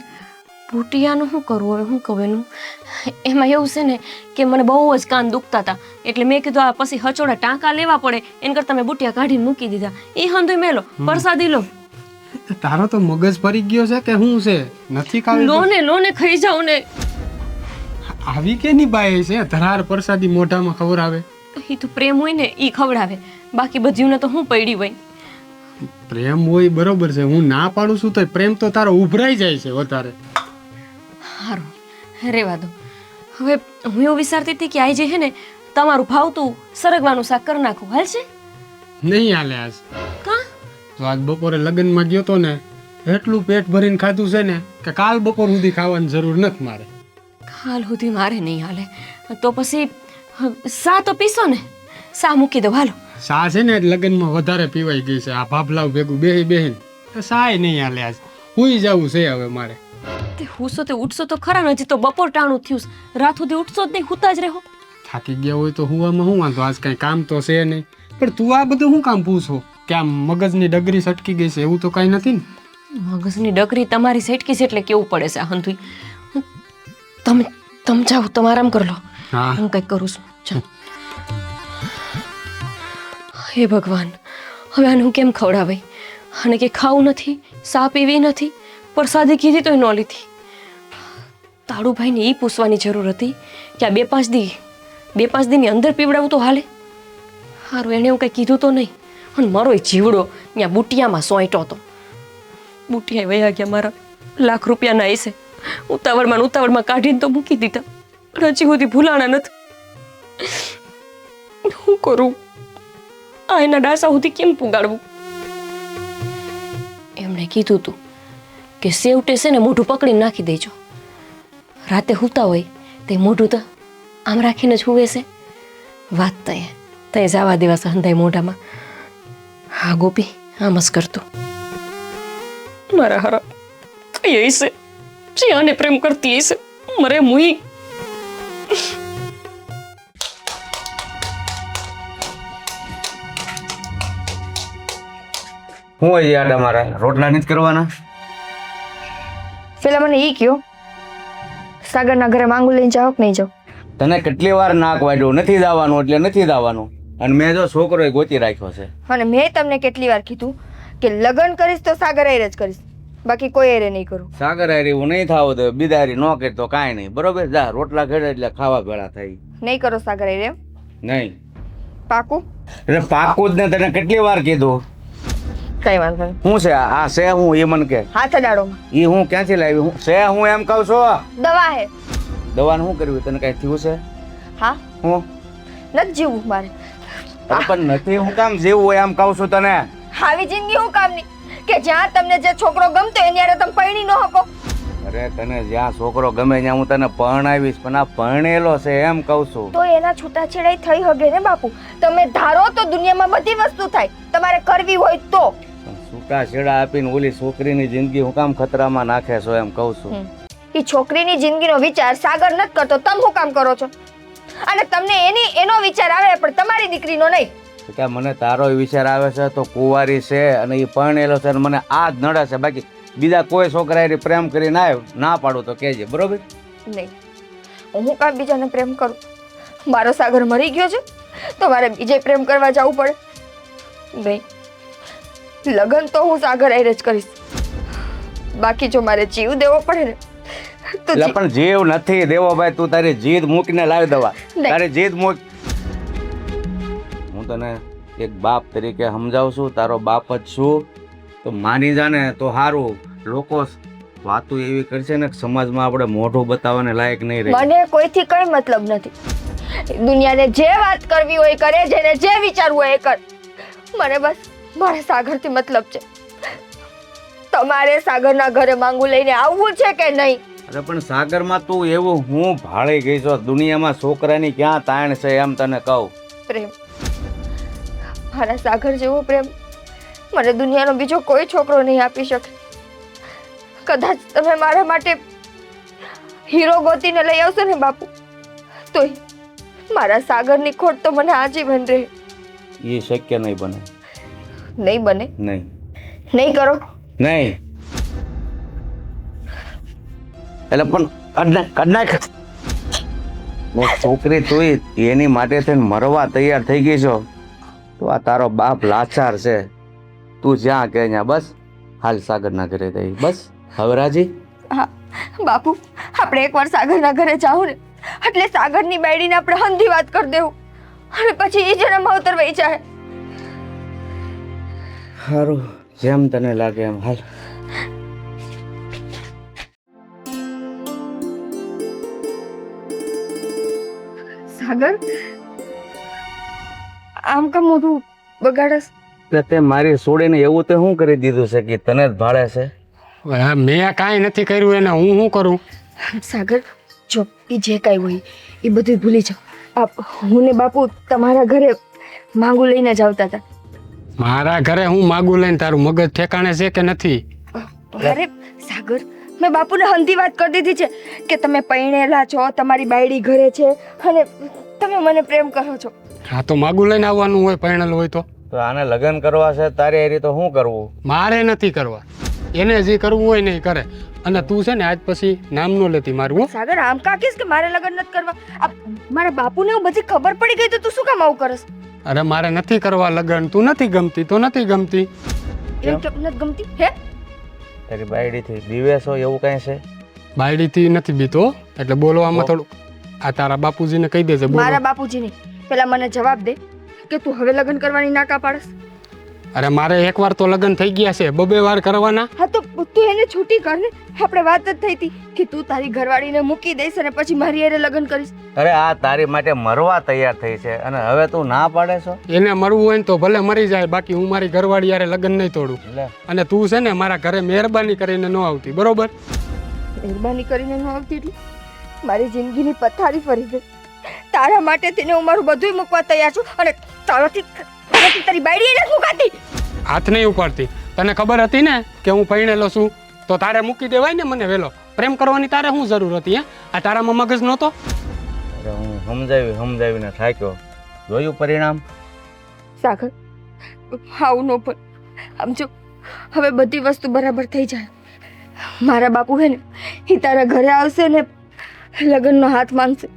B: ભૂટિયાનું શું કરવું હવે? શું કહું એનું? એમાં એવું છે ને કે મને બહુ જ કાન દુખતા હતા, એટલે મેં કીધું આ પછી હચોડા ટાંકા લેવા પડે એને કરતા મેં બુટિયા કાઢીને મૂકી દીધા. એ હંધુય મેલો પ્રસાદી લો.
A: તારો તો મગજ ફરી ગયો છે કે શું છે? નથી ખાવી?
B: લો ને ખાઈ જાવ ને.
A: આવી કેની બાઈ છે ધરાર પ્રસાદી મોઢામાં ખવડાવે?
B: એ તો પ્રેમ હોય ને એ ખવડાવે, બાકી બધીને તો હું પડી હોય.
A: પ્રેમ હોય બરોબર છે, હું ના પાડું છું તો પ્રેમ તો તારો ઉભરાઈ જાય છે વધારે.
B: સારું, રેવા દો. હવે હું એવું વિચારતી હતી કે આજે છે ને તમારું ભાવતું સરગવાનું શાક કરી નાખું. હાલશે?
A: નહીં હાલે આજ.
B: કા?
A: તો આજ બપોરે લગ્નમાં ગયો તો ને, એટલું પેટ ભરીને ખાધું છે ને કે કાલ બપોર સુધી ખાવાની જરૂર નથી મારે.
B: હાલ સુધી મારે નહીં હાલે. તો પછી સા તો પીશો ને? સા મૂકી દો. હાલો.
A: સા છે ને લગ્નમાં વધારે પીવાઈ ગઈ છે. આ ભાભલાવ ભેગું બેહીને સાય નહીં હાલે આજ. હુઈ જવું છે હવે મારે.
B: તે હુંશો તે ઉઠશો તો ખરા ને. હજી તો બપોર ટાણું થયું. રાત સુધી ઉઠશો જ નહીં, હુતા જ રહો.
A: થાકી ગયા હોય તો હુવામાં શું વાંધો? આજ કાંઈ કામ તો છે નહીં. પણ તું આ બધું શું કામ પૂછો કે આમ મગજની ડગરી સટકી ગઈ છે? એવું તો કાંઈ નથી ને.
B: મગજની ડગરી તમારી સેટકી છે એટલે કેવું પડે છે આ હંતુઈ. તમે જાઓ, તમે આરામ કરી લો.
A: હા,
B: હું કંઈક કરું છું. ચાલ. હે ભગવાન, હવે આને હું કેમ ખવડાવાય? આને કે ખાવું નથી, સા પીવી નથી, પ્રસાદી કીધી તોય ન લીધી. તાળુભાઈને એ પૂછવાની જરૂર હતી કે આ 2-5 દીની અંદર પીવડાવું તો હાલે. સારું, એણે એવું કંઈ કીધું તો નહીં. અને મારો જીવડો ત્યાં બુટિયામાં સોંટ્યો હતો. બુટિયા વયા ગયા મારા. લાખ રૂપિયાના હશે. ઉતાવળમાં કાઢીને તો મૂકી દીધા. પણ હજી સુધી ભૂલાણા નથી. શું કરું? આ એના ડાસા સુધી કેમ પુગાડવું? એમણે કીધું તું કે સેવટે છે ને મોઢું પકડીને નાખી દેજો. રાતે સૂતા હોય તે મોઢું તો આમ રાખીને જ હુવે છે. વાત તય જવા દેવા સંધાય મોઢામાં. હા ગોપી, આમ જ કરતું. મારા હારા કઈ હશે જે આને પ્રેમ કરતી હશે મરે મુઈ.
E: હું હોય યાદ અમારા રોટલા નથી કરવાના?
D: પેલા મને ઈ કયો, સાગરના ઘરે માંગુ લઈને જાઓ કે નહીં જાઓ?
E: તને કેટલી વાર નાક વાળ્યું નથી દાવાનું એટલે નથી દાવાનું, અને મેં જો છોકરો ગોતી રાખ્યો છે.
D: અને મેં તમને કેટલી વાર કીધું કે લગ્ન કરીશ તો સાગર હારે જ કરીશ, બાકી કોઈ હારે નહીં કરું.
E: સાગર હારી હું નહીં થાવ તો બિદારી ન કરી તો કાંઈ નહીં, બરોબર? જા રોટલા ઘડે એટલે ખાવા ભેળા થાય.
D: નહીં કરો સાગર હારે એમ?
E: નહીં
D: પાકું?
E: એટલે પાકું જ ને, તને કેટલી વાર કીધું.
D: કઈ વાંધો નહીં.
E: શું છે આ છે હું એ મને કે?
D: હાથ અડાડોમાં
E: એ હું ક્યાંથી લાવી? હું છે હું એમ કહું છું.
D: દવા હે.
E: દવાનું શું કર્યું? તને કઈ થયું છે?
D: હા,
E: હું
D: નથી જીવવું મારે.
E: અરે પણ નથી, હું કામ જેવું હોય એમ કહું છું તને.
D: આવી જિંદગી હું કામની કે જ્યાં તમને જે છોકરો ગમતો એની હારે તમે પરણી ન શકો?
E: અરે તને જ્યાં છોકરો ગમે ત્યાં હું તને પરણાવીશ, પણ આ પરણેલો છે એમ કહું છું.
D: તો એના છૂટાછેડાઈ થઈ હગે ને બાપુ. તમે ધારો તો દુનિયામાં બધી વસ્તુ થાય, તમારે કરવી હોય તો.
E: પણ છૂટા છેડા આપીને ઓલી છોકરીની જિંદગી હું કામ ખતરામાં નાખે છો એમ કહું છું.
D: એ છોકરીની જિંદગીનો વિચાર સાગર નથી કરતો, તમે શું કામ કરો છો? અને તમને એનો વિચાર આવે પણ તમારી દીકરીનો નહીં.
E: તો કે મને તારો વિચાર આવે છે તો કુંવારી છે અને એ પરણેલો છે, અને મને આ જ નડે છે. બાકી બીજા કોઈ છોકરા એ પ્રેમ કરીને આવ્યો ના પાડું તો કહેજે, બરોબર?
D: નહીં, હું કામ બીજાને પ્રેમ કરું? મારો સાગર મરી ગયો છે તો મારે બીજે પ્રેમ કરવા જવું પડે? નહીં, લગ્ન તો હું સાગર હારે જ કરીશ. બાકી જો મારે જીવ દેવો પડે ને તો
E: એટલે પણ જીવ નથી દેવો ભાઈ, તું તારી જીદ મૂકીને લાવી દવા.
D: નહીં.
E: તારી જીદ મૂક. હું તને એક બાપ તરીકે સમજાવું છું, તારો બાપ જ છું, તો માની જાને તો સારું. લોકો વાતો એવી કરશે ને કે સમાજમાં આપણે મોઢું બતાવવાને લાયક નહીં રહે.
D: મને કોઈથી કઈ મતલબ નથી. દુનિયાને જે વાત કરવી હોય એ કરે, જેને જે વિચારવું હોય એ કર. મને બસ મારા સાગરથી મતલબ છે. તમારે સાગરના ઘરે માંગુ લઈને આવવું છે કે નહીં?
E: અરે પણ સાગરમાં તું એવું હું ભાળી ગઈ છો, દુનિયામાં છોકરાની ક્યાં તાણ છે એમ તને કહું.
D: પ્રેમ, મારા સાગર જેવો પ્રેમ મને દુનિયાનો બીજો કોઈ છોકરો નહીં આપી શકે. કદાચ તમે મારા માટે હીરો ગોતીને લઈ આવશો ને બાપુ, તોય મારા સાગરની ખોટ તો મને આજીવન રહે.
E: એ શક્ય નહીં બને.
D: નહીં બને?
E: નહીં.
D: નહીં કરો?
E: નહીં. એટલે પણ કદાચ છોકરી તું એની માટે થઈને મરવા તૈયાર થઈ ગઈ છો તો આ તારો બાપ લાચાર છે. તું જ્યાં કે ત્યાં બસ હાલ સાગરના ઘરે થઈ. બસ હવે રાજી?
D: હા બાપુ, આપણે એકવાર સાગરના ઘરે જાવ ને એટલે સાગરની બાયડીને આપણે હંધી વાત કરી દેવું, અને પછી એ જણા માવતર વહી જાય.
E: સારું, જેમ તને લાગે એમ હાલ.
D: સાગર, આમ કામ મોઢું બગાડસ?
E: એટલે તે મારી છોડીને એવું તે શું કરી દીધું છે કે તને જ ભાડે છે?
A: હવે મેં કાંઈ નથી કર્યું એને હું શું કરું?
D: સાગર, જો એ જે કાંઈ હોય એ બધું ભૂલી જાઓ. હું ને બાપુ તમારા ઘરે માંગુ લઈને જ આવતા હતા.
A: મારા ઘરે હું માગું લઈને તારું મગજ ઠેકાણે છે કે નથી?
D: અરે સાગર, મેં બાપુને હંધી વાત કરી દીધી છે કે તમે પરણેલા છો, તમારી બાયડી ઘરે છે અને તમે મને પ્રેમ કરો છો.
A: હા તો માગું લઈને આવવાનું હોય પરણેલું હોય તો.
E: તો આને લગ્ન કરવા છે તારે એ રીતે શું કરવું?
A: મારે નથી કરવા, એને જે કરવું હોય ને એ કરે. અને તું છે ને આજ પછી નામ નો લેતી મારું.
D: સાગર, આમ કાકીસ કે મારે લગ્ન નથી કરવા? મારા બાપુને એવું બધી ખબર પડી ગઈ તો તું શું કામ આવું કરસ?
A: અરે મારે નથી કરવા લગ્ન, તું નથી ગમતી તો નથી ગમતી.
D: એમ કેમ નથી ગમતી? હે,
E: તારી બાયડીથી બીવે છો એવું કઈ છે?
A: બાયડીથી નથી બીતો, એટલે બોલવામાં થોડું આ તારા બાપુજીને કહી દેજે.
D: મારા બાપુજી નહીં, પેલા મને જવાબ દે કે તું હવે લગ્ન કરવાની ના કા પાડસ?
A: અરે મારે એકવાર તો લગ્ન થઈ ગયા છે, બબે વાર કરવાના.
D: હા તો તું એને છૂટી કર ને. આપણે વાત જ થઈ હતી કે તું તારી ઘરવાળીને મૂકી દઈશ અને પછી મારી હારે લગ્ન કરીશ.
E: અરે આ તારી માટે મરવા તૈયાર થઈ છે અને હવે તું ના પાડે છો?
A: એને મરવું હોય ને તો ભલે મરી જાય, બાકી હું મારી ઘરવાળી યારે લગ્ન નહીં તોડું.
E: લે.
A: અને તું છે ને મારા ઘરે મહેરબાની કરીને ન આવતી, બરોબર?
D: મહેરબાની કરીને ન આવતી એટલે મારી જિંદગીની પથારી ફરી ગઈ. તારા માટે થઈને હું મારું બધું મૂકવા તૈયાર છું અને તારાથી તારી બાયડી એને મુકાતી.
A: હાથ નહીં ઉપાડતી. તને ખબર હતી ને કે હું પરણેલો છું તો તારે મૂકી દેવાય ને મને વહેલો. પ્રેમ કરવાની તારે શું જરૂર હતી? આ તારામાં મગજ નહોતો?
E: અરે હું સમજાવીને થાક્યો. જોયું પરિણામ?
D: સાગર આવું ન પણ આમ જો હવે બધી વસ્તુ બરાબર થઈ જાય. મારા બાપુ હે ને એ તારા ઘરે આવશે ને લગ્નનો હાથ માંગશે.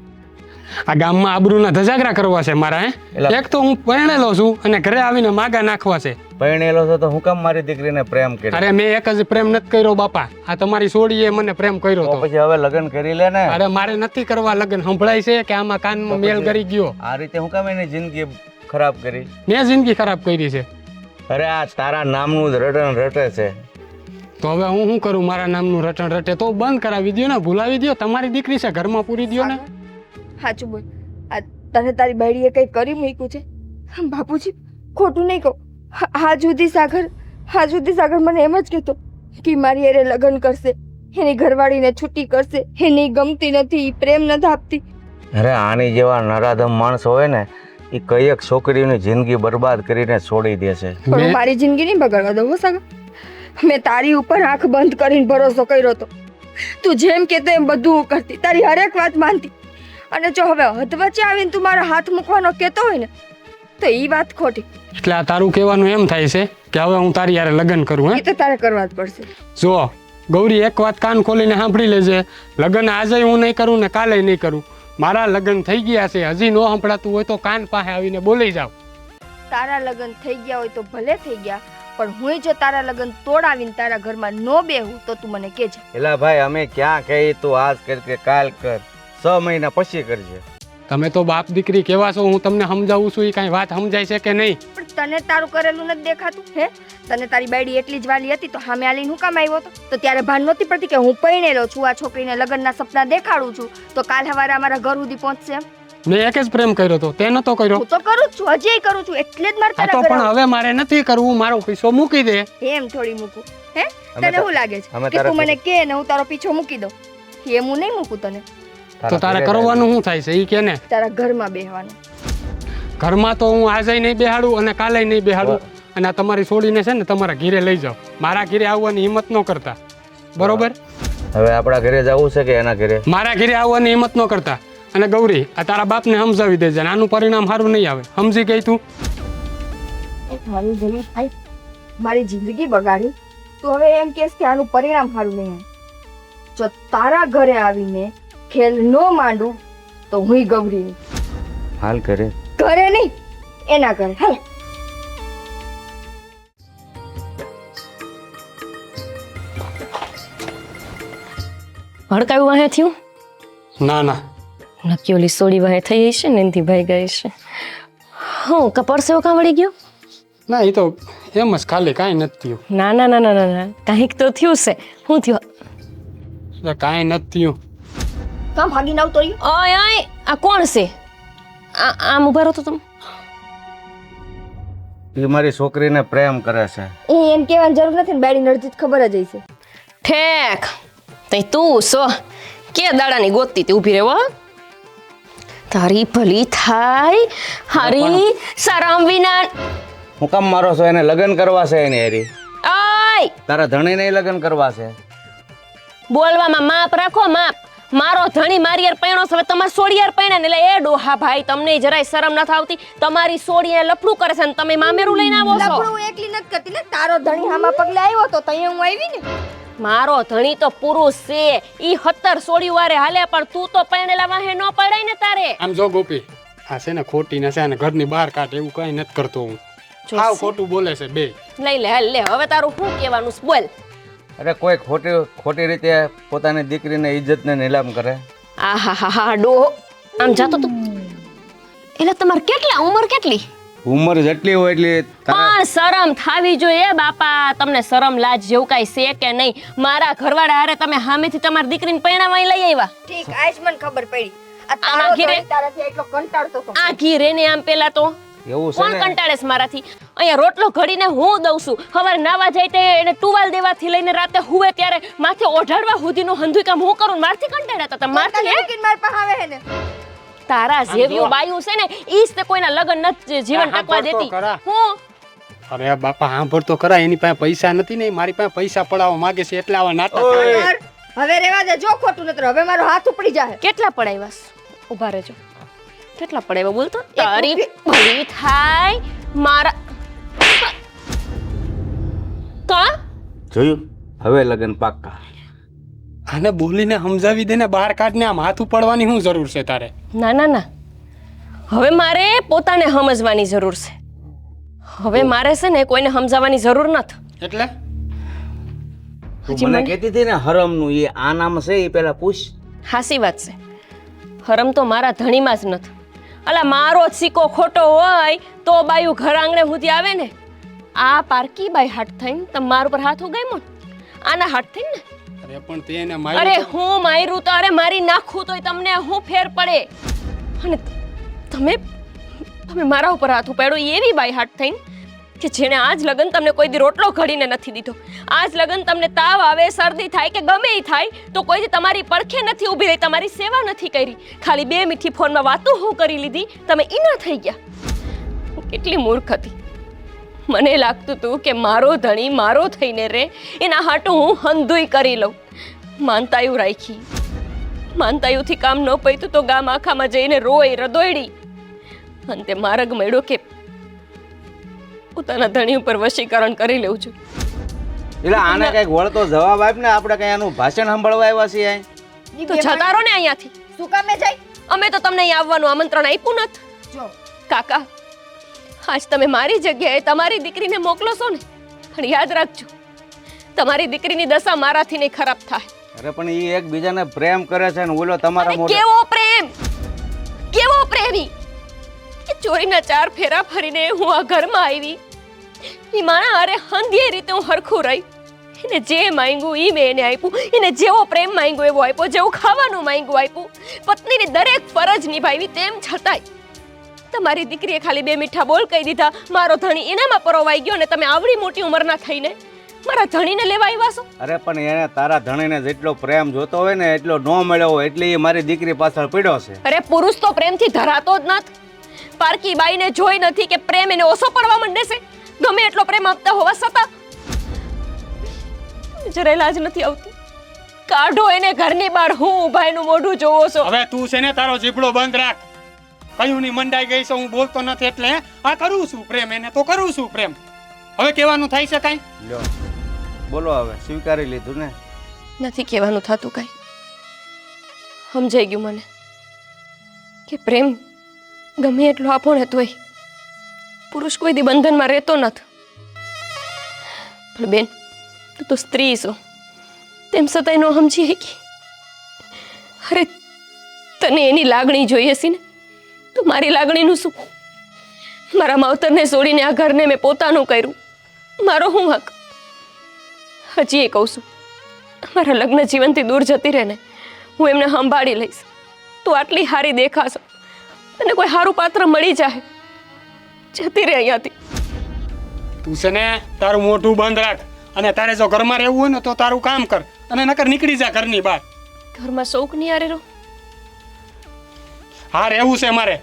A: આ ગામમાં આબરૂના ધજાગરા કરવા છે મારા. એક તો હું પરણેલો છું અને ઘરે આવીને માગા નાખવા છે.
E: પરણેલો છો તો હું કામ મારી દીકરીને પ્રેમ કર્યો?
A: અરે મેં એક જ પ્રેમ નથી કર્યો બાપા. આ તમારી સોડીએ મને પ્રેમ કર્યો
E: તો
A: તો.
E: પછી હવે લગ્ન કરી લે ને.
A: અરે મારે નથી કરવા લગ્ન. સંભળાય છે કે આમાં કાનમાં મેલ કરી ગયો.
E: આ રીતે હું કામ એની જિંદગી ખરાબ કરી?
A: મેં જિંદગી ખરાબ કરી છે.
E: અરે આ તારા નામનું જ રટણ રટે છે.
A: તો હવે હું શું કરું? મારા નામનું રટણ રટે તો બંધ કરાવી દો ને, ભૂલાવી દો. તમારી દીકરી છે, ઘરમાં પૂરી દો ને.
D: સાચું બોલ, આ તને તારી બાયડીએ કંઈ કરી મૂક્યું છે? બાપુજી ખોટું નહીં કહો. હા સુધી સાગર મને એમ જ કહેતો કે મારી હારે લગ્ન કરશે, એની ઘરવાળીને છૂટી કરશે, એની ગમતી નથી, પ્રેમ નથી આપતી.
E: અરે આની જેવા નરાધમ માણસ હોય ને એ કઈ એક છોકરીની જિંદગી બરબાદ કરીને છોડી દે છે.
D: પણ હું મારી જિંદગી નહીં બગાડવા દઉં હો સાગર. મેં તારી ઉપર આંખ બંધ કરીને ભરોસો કર્યો હતો. તું જેમ કહેતો એમ બધું હું કરતી, તારી હરેક વાત માનતી. અને જો હવે હદ વચ્ચે આવીને તું મારો હાથ મૂકવાનો કહેતો હોય ને તો એ વાત ખોટી.
A: એટલે આ તારું કહેવાનું એમ થાય છે કે હવે હું તારી યારે લગ્ન કરું?
D: એ તો તારે કરવા જ પડશે.
A: જો ગૌરી, એક વાત કાન ખોલીને સાંભળી લેજે. લગ્ન આજે હું નહીં કરું ને કાલે નહીં કરું. મારા લગ્ન થઈ ગયા છે. હજી ન સંભળાતું હોય તો કાન પાસે આવીને બોલી જાવ.
D: તારા લગ્ન થઈ ગયા હોય તો ભલે થઈ ગયા, પણ હું જો તારા લગ્ન તોડાવીને તારા ઘરમાં ન બેહું તો તું મને કહેજે.
E: એલા ભાઈ અમે ક્યાં કહી તું આજ કર કે કાલ કર, 6 મહિના પછી કરજે.
A: તમે તો બાપ દીકરી કેવા છો, હું તમને સમજાવું છું. એ કાંઈ વાત સમજાય છે કે નહીં?
D: પણ તને તારું કરેલું નથી દેખાતું? હે, તને તારી બાયડી એટલી જ વાલી હતી તો સામે આલીને હું કામ આવ્યો હતો? તો ત્યારે ભાન નહોતી પડતી કે હું પરણેલો છું, આ છોકરીને લગ્નના સપના દેખાડું છું તો કાલ સવારે અમારા ઘર સુધી પહોંચશે એમ?
A: મેં એક જ પ્રેમ કર્યો તો, તે નતો કર્યો.
D: હું તો કરું જ છું, હજી કરું છું, એટલે જ મારે
A: આ
D: તારા
A: તો
D: ઘરે
A: પણ હવે મારે નથી કરવું. મારો પીછો મૂકી દે.
D: એમ થોડી મૂકું? હે,
E: અમે
D: તને શું લાગે છે
E: અમે
D: કે
E: તારા
D: તું મને કે ને હું તારો પીછો મૂકી દઉં? એમ હું નહીં મૂકું તને.
A: તો તારે કરવાનું શું થાય છે એ કે ને?
D: તારા ઘરમાં બેહવાનું.
A: ઘરમાં તો હું આજે નહીં બેહાડું અને કાલે નહીં બેહાડું. અને આ તમારી છોડીને છે ને તમારા ઘીરે લઈ જાઓ. મારા ઘીરે આવવાની હિંમત ન કરતા, બરોબર?
E: હવે આપણા ઘરે જવું છે કે એના ઘરે?
A: મારા ઘીરે આવવાની હિંમત ન કરતા. અને ગૌરી, આ તારા બાપને સમજાવી દેજે. આનું પરિણામ સારું નહીં આવે. સમજી ગઈ તું?
D: મારી જિંદગી બગાડી તું હવે એમ કહેશ કે આનું પરિણામ સારું નહીં આવે? જો તારા ઘરે આવીને ખેલ ન માંડું તો હું ગૌરી
E: હાલ કરે
D: ઘરે નહીં એના ઘરે હાલ.
B: હડકાયું વાહે થયું?
A: ના ના,
B: નક્કી ઓલી સોડી વાહે થઈ છે ને એનથી ભાઈ ગઈ છે. હું કપડસે કાં વળી ગયો?
A: ના, એ તો એમ જ ખાલી, કાંઈ નથી થયું.
B: ના ના ના ના ના, કાંઈક તો થયું છે. શું થયું?
A: કાંઈ નથી થયું.
D: કામ ભાગીને આવતો રહ્યો?
B: ઓય ઓય, આ કોણ છે? આમ ઉભા રહો તો તમે.
E: એ મારી છોકરીને પ્રેમ કરે છે.
D: એ એમ કહેવાની જરૂર નથી ને, બાયડી નડતી ખબર જ હશે.
B: ઠેક તઈ તું સો કે દાડાની ગોતતી તી ઊભી રહેવો. તારી ભલી થાય હારી શરમ વિના.
E: હું કામ મારો છો? એને લગ્ન કરવા છે એની હેરી.
B: ઓય
E: તારા ધણીને લગ્ન કરવા છે.
B: બોલવામાં માપ રાખો, માપ. મારો ધણી મારી યાર પૈણો છે, હવે તમારે સોડી યાર પૈણા ને એટલે એ ડોહા ભાઈ તમને જરાય શરમ નથી આવતી? તમારી સોડી એ લફડું કરે છે ને તમે મામેરું લઈને આવો છો.
D: લફડું હું એકલી નથી કરતી ને, તારો ધણી હામાં પગલે આવ્યો તો તઈ હું આવી ને.
B: મારો ધણી તો પુરુષ છે, ઈ 17 સોડી વારે હાલે, પણ તું તો પૈણેલા વાહે ન પડાય ને તારે.
A: આમ જો ગોપી, આ છે ને ખોટી ને છે ને ઘરની બહાર કાઢ, એવું કઈ નથી કરતો હું. હાવ ખોટું બોલે છે બે.
B: લઈ લે હાલ લે, હવે તારું શું કહેવાનું છે બોલ.
E: અરે કોઈ ખોટી રીતે પોતાની દીકરીને ઇજ્જતને નીલામ કરે.
B: આહાહા ડોહો આમ જાતો તું. એટલે તમારે કેટલા ઉંમર કેટલી?
E: ઉંમર જેટલી હોય એટલી
B: પણ શરમ થાવી જોઈએ બાપા. તમને શરમ લાજ જેવું કાંઈ છે કે નહીં? મારા ઘરવાળા હારે તમે સામેથી તમારી દીકરીને પૈણાવાય લઈ આવ્યા.
D: ઠીક, આજ મને ખબર પડી. આ
B: આના
D: તારો
B: ઘીરે-
D: ધણી તારાથી એટલો કંટાળતો હતો.
B: આ ઘી રેને આમ પેલા તો
E: એવું છે
B: કોણ
E: ને.
B: કંટાળે છે મારાથી? અહીંયા રોટલો ઘડીને હું દઉં છું, સવારે નાવા જાય તે એને ટુવાલ દેવાથી લઈને રાતે હુવે ત્યારે માથે ઓઢાડવા સુધીનું હંધુય કામ હું કરું, મારથી કંટાળ્યા હતા મારથી હે?
D: મૂકીને મારી પાસે આવે હે ને.
B: તારા જેવી બાયું છે ને ઈ જ તે કોઈના લગ્ન નથી જીવન ટકવા દેતી.
A: ખરા.
B: હું
A: અરે બાપા સાંભળ તો ખરા, એની પાસે પૈસા નથી ને, મારી પાસે પૈસા પડાવવા માંગે છે એટલે આવા નાટક કરે.
D: સાગર, હવે રેવા દે, જો ખોટું નત્ર હવે મારો હાથ ઉપડી જાય.
B: કેટલા પડાવ્યાસ? ઊભા રહેજો. કેટલા પડાવ્યા બોલ તો? તારી ભલી થાય મારા કા
E: જોયું, હવે લગન પાક્કા.
A: આને બોલીને સમજાવી દે ને, બહાર કાઢને, આમ હાથ ઉપાડવાની શું જરૂર છે તારે?
B: ના ના ના, હવે મારે પોતાને સમજવાની જરૂર છે. હવે મારે છે ને કોઈને સમજાવવાની જરૂર નથી.
A: એટલે
E: તું મને કહેતી હતી ને હરમનું, એ આ નામ છે એ પેલા પૂછ.
B: હાસી વાત છે, હરમ તો મારા ધણીમાં જ નથી. અલા મારો જ સિક્કો ખોટો હોય તો બાયું ઘર આંગણે સુધી આવે ને. આ પારકી બાઈ હાથ થઈને તમે મારા ઉપર હાથ ઉગામ્યો ને, આના હાથ થઈને ને.
A: અરે પણ તે એને
B: અરે
A: માર્યો તો.
B: હું માર્યું તો અરે મારી નાખું તોય તમને હું ફેર પડે. અને તમે તમે મારા ઉપર હાથ ઉપાડ્યો એવી બાઈ હાથ થઈને કે જેને આજ લગન તમને કોઈ દી રોટલો ઘડીને નથી દીધો. આજ લગન તમને તાવ આવે, શરદી થાય કે ગમે એ થાય તો કોઈ દી તમારી પડખે નથી ઊભી રહી, તમારી સેવા નથી કરી. ખાલી 2 મીઠી ફોનમાં વાતો હું કરી લીધી, તમે ઈના થઈ ગયા. હું કેટલી મૂર્ખ હતી. મને લાગતું હતું કે મારો ધણી મારો થઈને રે, એના હાટું હું હંધુય કરી લઉં. માનતાયું રાખી, માનતાયુંથી કામ ન પૈતું તો ગામ આખામાં જઈને રોઈ રદોયડી. અંતે માર્ગ મળ્યો કે પોતાના ધણી ઉપર વશીકરણ કરી લેવું છું.
E: એટલે આને કઈક વળતો જવાબ આપ ને, આપણે કઈ આનું ભાષણ સાંભળવા આવ્યા છીએ અહીં.
B: તો જતા રહો ને અહીંયાથી.
D: શું કામે જાય?
B: અમે તો તમને અહીં આવવાનું આમંત્રણ આપ્યું નથી.
D: જો
B: કાકા, આજ તમે મારી જગ્યાએ તમારી દીકરીને મોકલો છો ને, પણ યાદ રાખજો તમારી દીકરીની દશા મારાથી નહીં ખરાબ થાય.
E: અરે પણ એ એકબીજાને પ્રેમ કરે છે ને ઓલો તમારા
B: અરે
E: મોઢે
B: કેવો પ્રેમ, કેવો પ્રેમી કે ચોરીના 4 ફેરા ફરીને હું આ ઘરમાં આવી. ઈ મારા હારે હંધીએ રીતે હું હરખું રહી. એને જે માંગ્યું ઈ મેં એને આપ્યું. એને જેવો પ્રેમ માંગ્યો એવો આપ્યો, જેવું ખાવાનું માંગ્યું આપ્યું. પત્નીની દરેક ફરજ નિભાવી. તેમ છતાંય તમારી દીકરીએ ખાલી 2 મીઠા બોલ કહી દીધા, મારો ધણી એનામાં પરોવાઈ ગયો ને તમે આવડી મોટી ઉંમરના થઈને મારા ધણીને લેવા આવ્યા છો.
E: અરે પણ એને તારા ધણીને જેટલો પ્રેમ જોતો હોય ને એટલો ન મળ્યો હોય, એટલે એ મારી દીકરી પાછળ પડ્યો છે.
B: અરે પુરુષ તો પ્રેમથી ધરાતો જ નથી. પારકી બાઈને જોઈ નથી કે પ્રેમ એને ઓછો પડવા માંડે છે, ગમે એટલો પ્રેમ આપતા હોવા છતાં. જરાય લાજ નથી આવતી. કાઢો એને ઘરની બહાર, હું ઊભા એનું મોઢું જોવો છો.
A: હવે તું છે ને તારો જીભડો બંધ રાખ. કયું ની મંડાઈ ગઈ છે, હું બોલતો નથી એટલે આ કરું છું પ્રેમ, એને તો કરું છું પ્રેમ. હવે કહેવાનું થાય છે કાંઈ?
E: લ્યો બોલો, હવે સ્વીકારી લીધું ને?
B: નથી કહેવાનું થતું કાંઈ. સમજાઈ ગયું મને કે પ્રેમ ગમે એટલો આપો ને તોય પુરુષ કોઈ દી બંધનમાં રહેતો નથી. પણ બેન, તું તો સ્ત્રી છો, તેમ છતાંય ન સમજી શકી. અરે તને એની લાગણી જોઈએ છે ને, તો મારી લાગણીનું શું? મારા માવતરને છોડીને આ ઘરને મેં પોતાનું કર્યું, મારો હું હક? હજી એ કહું છું, મારા લગ્ન જીવનથી દૂર જતી રહે ને, હું એમને સંભાળી લઈશ. તું આટલી હારી દેખાશો, તને કોઈ સારું પાત્ર મળી જાય, જતી રહે અહીંયાથી.
A: તું છે ને તારું મોઢું બંધ રાખ, અને તારે જો ઘરમાં રહેવું હોય ને તો તારું કામ કર, અને નકર નીકળી જા ઘરની બહાર.
B: ઘરમાં શોક નહીં આરે રહો.
A: હા રહેવું છે મારે.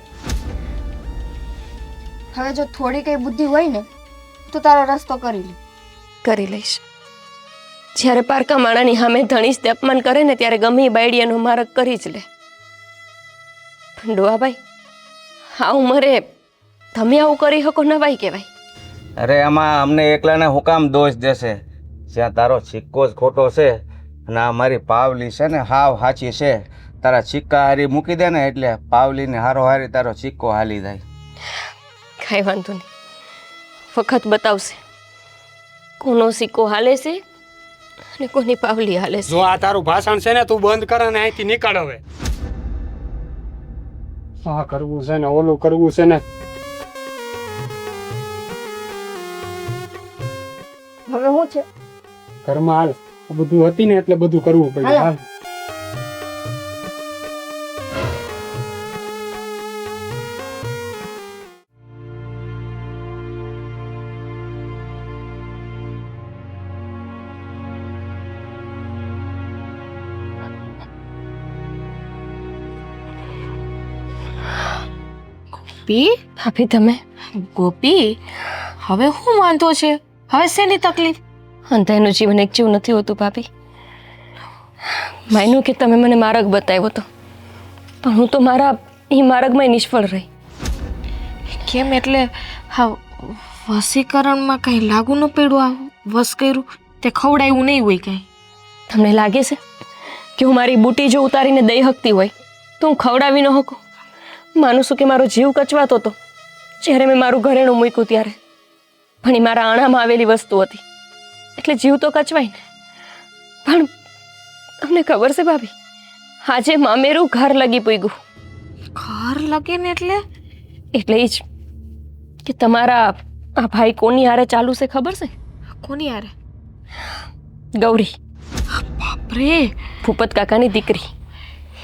D: હવે જો થોડી કઈ બુદ્ધિ હોય ને તો તારો રસ્તો કરી લે.
B: કરી લઈશ. જ્યારે પારકા માણાની સામે ધણીશ તે અપમાન કરે ને ત્યારે ગમે એ બાયડી એનો માર્ગ કરી જ લે. પણ ડોહાભાઈ, આ ઉંમરે તમે આવું કરી શકો નવાઈ કહેવાય.
E: અરે આમાં અમને એકલાને હું કામ દોષ દેશે? જ્યાં તારો સિક્કો જ ખોટો છે અને આ મારી પાવલી છે ને હાવ સાચી છે. તારા સિક્કા હારી મૂકી દે ને એટલે પાવલીને હારો હારી તારો સિક્કો હાલી જાય.
B: કાંઈ વાંધો નહીં, વખત બતાવશે કોનો સિક્કો હાલે છે અને કોની પાવલી હાલે છે.
A: જો આ તારું ભાષણ છે ને તું બંધ કર અને અહીંથી નીકળ હવે. આ કરવું છે ને ઓલું કરવું છે ને.
D: હવે શું છે?
A: ઘરમાં હાલ, આ બધું હતી ને એટલે બધું કરવું પડ્યું.
D: હાલો.
A: હાલ.
C: ગોપી,
B: ભાભી તમે
C: ગોપી, હવે શું વાંધો છે? હવે શેની તકલીફ?
B: અંધાઈનું જીવન એક જેવું નથી હોતું ભાભી. માન્યું કે તમે મને માર્ગ બતાવ્યો હતો, પણ હું તો મારા એ માર્ગમાં નિષ્ફળ રહી.
C: કેમ એટલે હા વસીકરણમાં કંઈ લાગુ ન પડ્યું? આ વસ કર્યું તે ખવડાવ્યું નહીં હોય કંઈ?
B: તમને લાગે છે કે હું મારી બુટી જો ઉતારીને દઈ શકતી હોય તો હું ખવડાવી ન શકું? માનું છું કે મારો જીવ કચવાતો હતો જ્યારે મેં મારું ઘરેણું મૂક્યું ત્યારે, પણ એ મારા આણામાં આવેલી વસ્તુ હતી એટલે જીવ તો કચવાય ને. પણ તમને ખબર છે ભાભી, આજે મામેરું ઘર લગી પૂગ્યું.
C: ઘર લગે ને
B: એટલે એ જ કે તમારા આ ભાઈ કોની હારે ચાલુ છે ખબર છે?
C: કોની યારે?
B: ગૌરી,
C: બાપરે,
B: ભૂપત કાકાની દીકરી.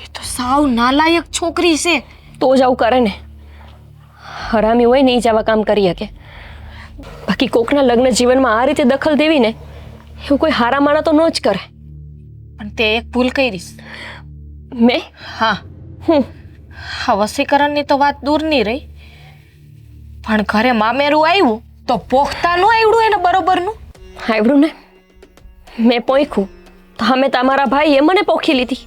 C: એ તો સાવ નાલાયક છોકરી છે.
B: તો જ આવું કરે ને. હરામી હોય ને એ જ આવા કામ કરી શકે. બાકી કોકના લગ્ન જીવનમાં આ રીતે દખલ દેવી ને એવું કોઈ હારા માણા તો ન જ કરે.
C: પણ તે એક ભૂલ કરીશ.
B: મેં?
C: હા,
B: હું
C: હા વસીકરણની તો વાત દૂરની રહી, પણ ઘરે મામેરું આવ્યું તો પોખતા નું આવડું એને બરોબરનું.
B: આવડું ને, મેં પોખ્યું તો અમે તમારા ભાઈએ મને પોખી લીધી.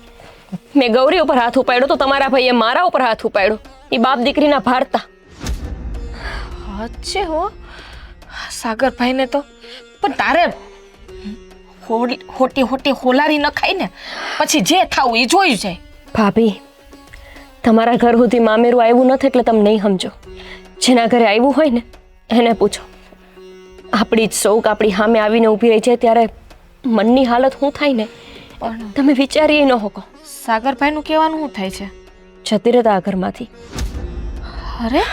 B: મેં ગૌરી ઉપર હાથ ઉપાડ્યો તો તમારા ભાઈએ મારા ઉપર હાથ ઉપાડ્યો. એ બાપ દીકરીના ભારતા.
C: અચ્છે હો સાગરભાઈને તો. પણ તારે હોટી હોટી હોલારી ન ખાઈ ને પછી જે થાવું એ જોયું જાય.
B: ભાભી, તમારા ઘર સુધી મામેરું આવ્યું નથી એટલે તમે નહીં સમજો. જેના ઘરે આવ્યું હોય ને એને પૂછો. આપણી જ શોક આપણી સામે આવીને ઊભી રહી છે ત્યારે મનની હાલત શું થાય ને
C: પણ
B: તમે વિચારી ન શકો.
C: સાગરભાઈનું કહેવાનું શું થાય છે?
B: જતી રહેતા આ ઘરમાંથી.
C: અરે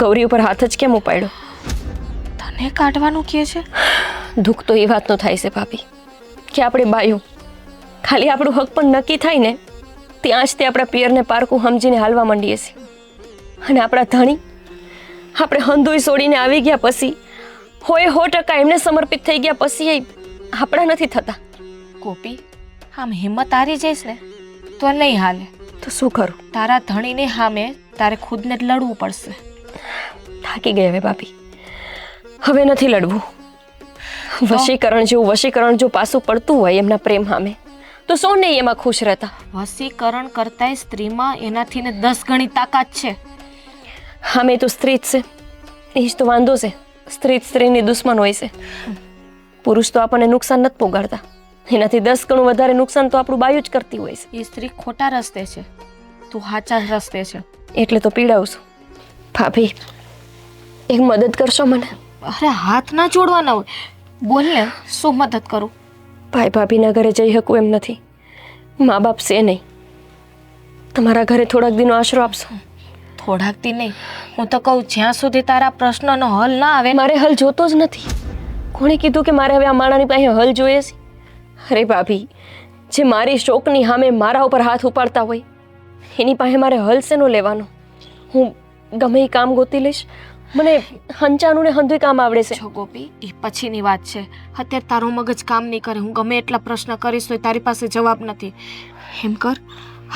B: ગૌરી ઉપર હાથ જ કેમ ઉપાડ્યો?
C: તને કાઢવાનું કહે છે?
B: દુઃખ તો એ વાતનો થાય છે ભાભી કે આપણે બાયું ખાલી આપણું હક પણ નક્કી થાય ને ત્યાં જ તે આપણા પિયરને પારકું સમજીને હાલવા માંડીએ છીએ. અને આપણા ધણી આપણે હંધુઈ છોડીને આવી ગયા પછી 100% એમને સમર્પિત થઈ ગયા પછી એ આપણા નથી થતા.
C: ગોપી, આમ હિંમત હારી જઈશ ને તો નહીં હાલે.
B: તો શું કરું?
C: તારા ધણીને સામે તારે ખુદને જ લડવું પડશે.
B: થાકી ગઈ હવે ભાભી, હવે નથી લડવું. વશીકરણ જો પાછું પડતું હોય એમના પ્રેમ સામે તો સો નહીં એમાં ખુશ રહેતા.
C: વસીકરણ કરતાંય સ્ત્રીમાં એનાથી ને 10 ગણી તાકાત છે.
B: સામે તો સ્ત્રી જ છે, એ જ તો વાંધો છે. સ્ત્રી જ સ્ત્રીની દુશ્મન હોય છે. પુરુષ તો આપણને નુકસાન નથી પોગાડતા, એનાથી 10 ગણું વધારે નુકસાન તો આપણું બાયું જ કરતી હોય છે.
C: એ સ્ત્રી ખોટા રસ્તે છે, તું સાચા રસ્તે છે.
B: એટલે તો પીડાવું છું. ભાભી, એક મદદ કરશો મને?
C: અરે હાથ ના જોડવાના હોય. બોલ ને, શું મદદ કરું?
B: ભાઈ ભાભીના ઘરે જઈ શકું એમ નથી. મા બાપ છે નહીં. તમારા ઘરે થોડાક દિનો આશરો આપશો?
C: થોડાક દી નહીં, હું તો કહું જ્યાં સુધી તારા પ્રશ્નનો હલ ના આવે.
B: મારે હલ જોતો જ નથી. કોણે કીધું કે મારે હવે આ માણાની પાસે હલ જોઈએ છે? અરે ભાભી, જે મારી શોકની સામે મારા ઉપર હાથ ઉપાડતા હોય એની પાસે મારે હલ શેનો લેવાનો? હું ગમે એ કામ ગોતી લઈશ. મને હંચાનું ને હંધુય કામ આવડે છે.
C: જો ગોપી, એ પછીની વાત છે. અત્યારે તારું મગજ કામ નહીં કરે. હું ગમે એટલા પ્રશ્ન કરીશ તો તારી પાસે જવાબ નથી. એમ કર,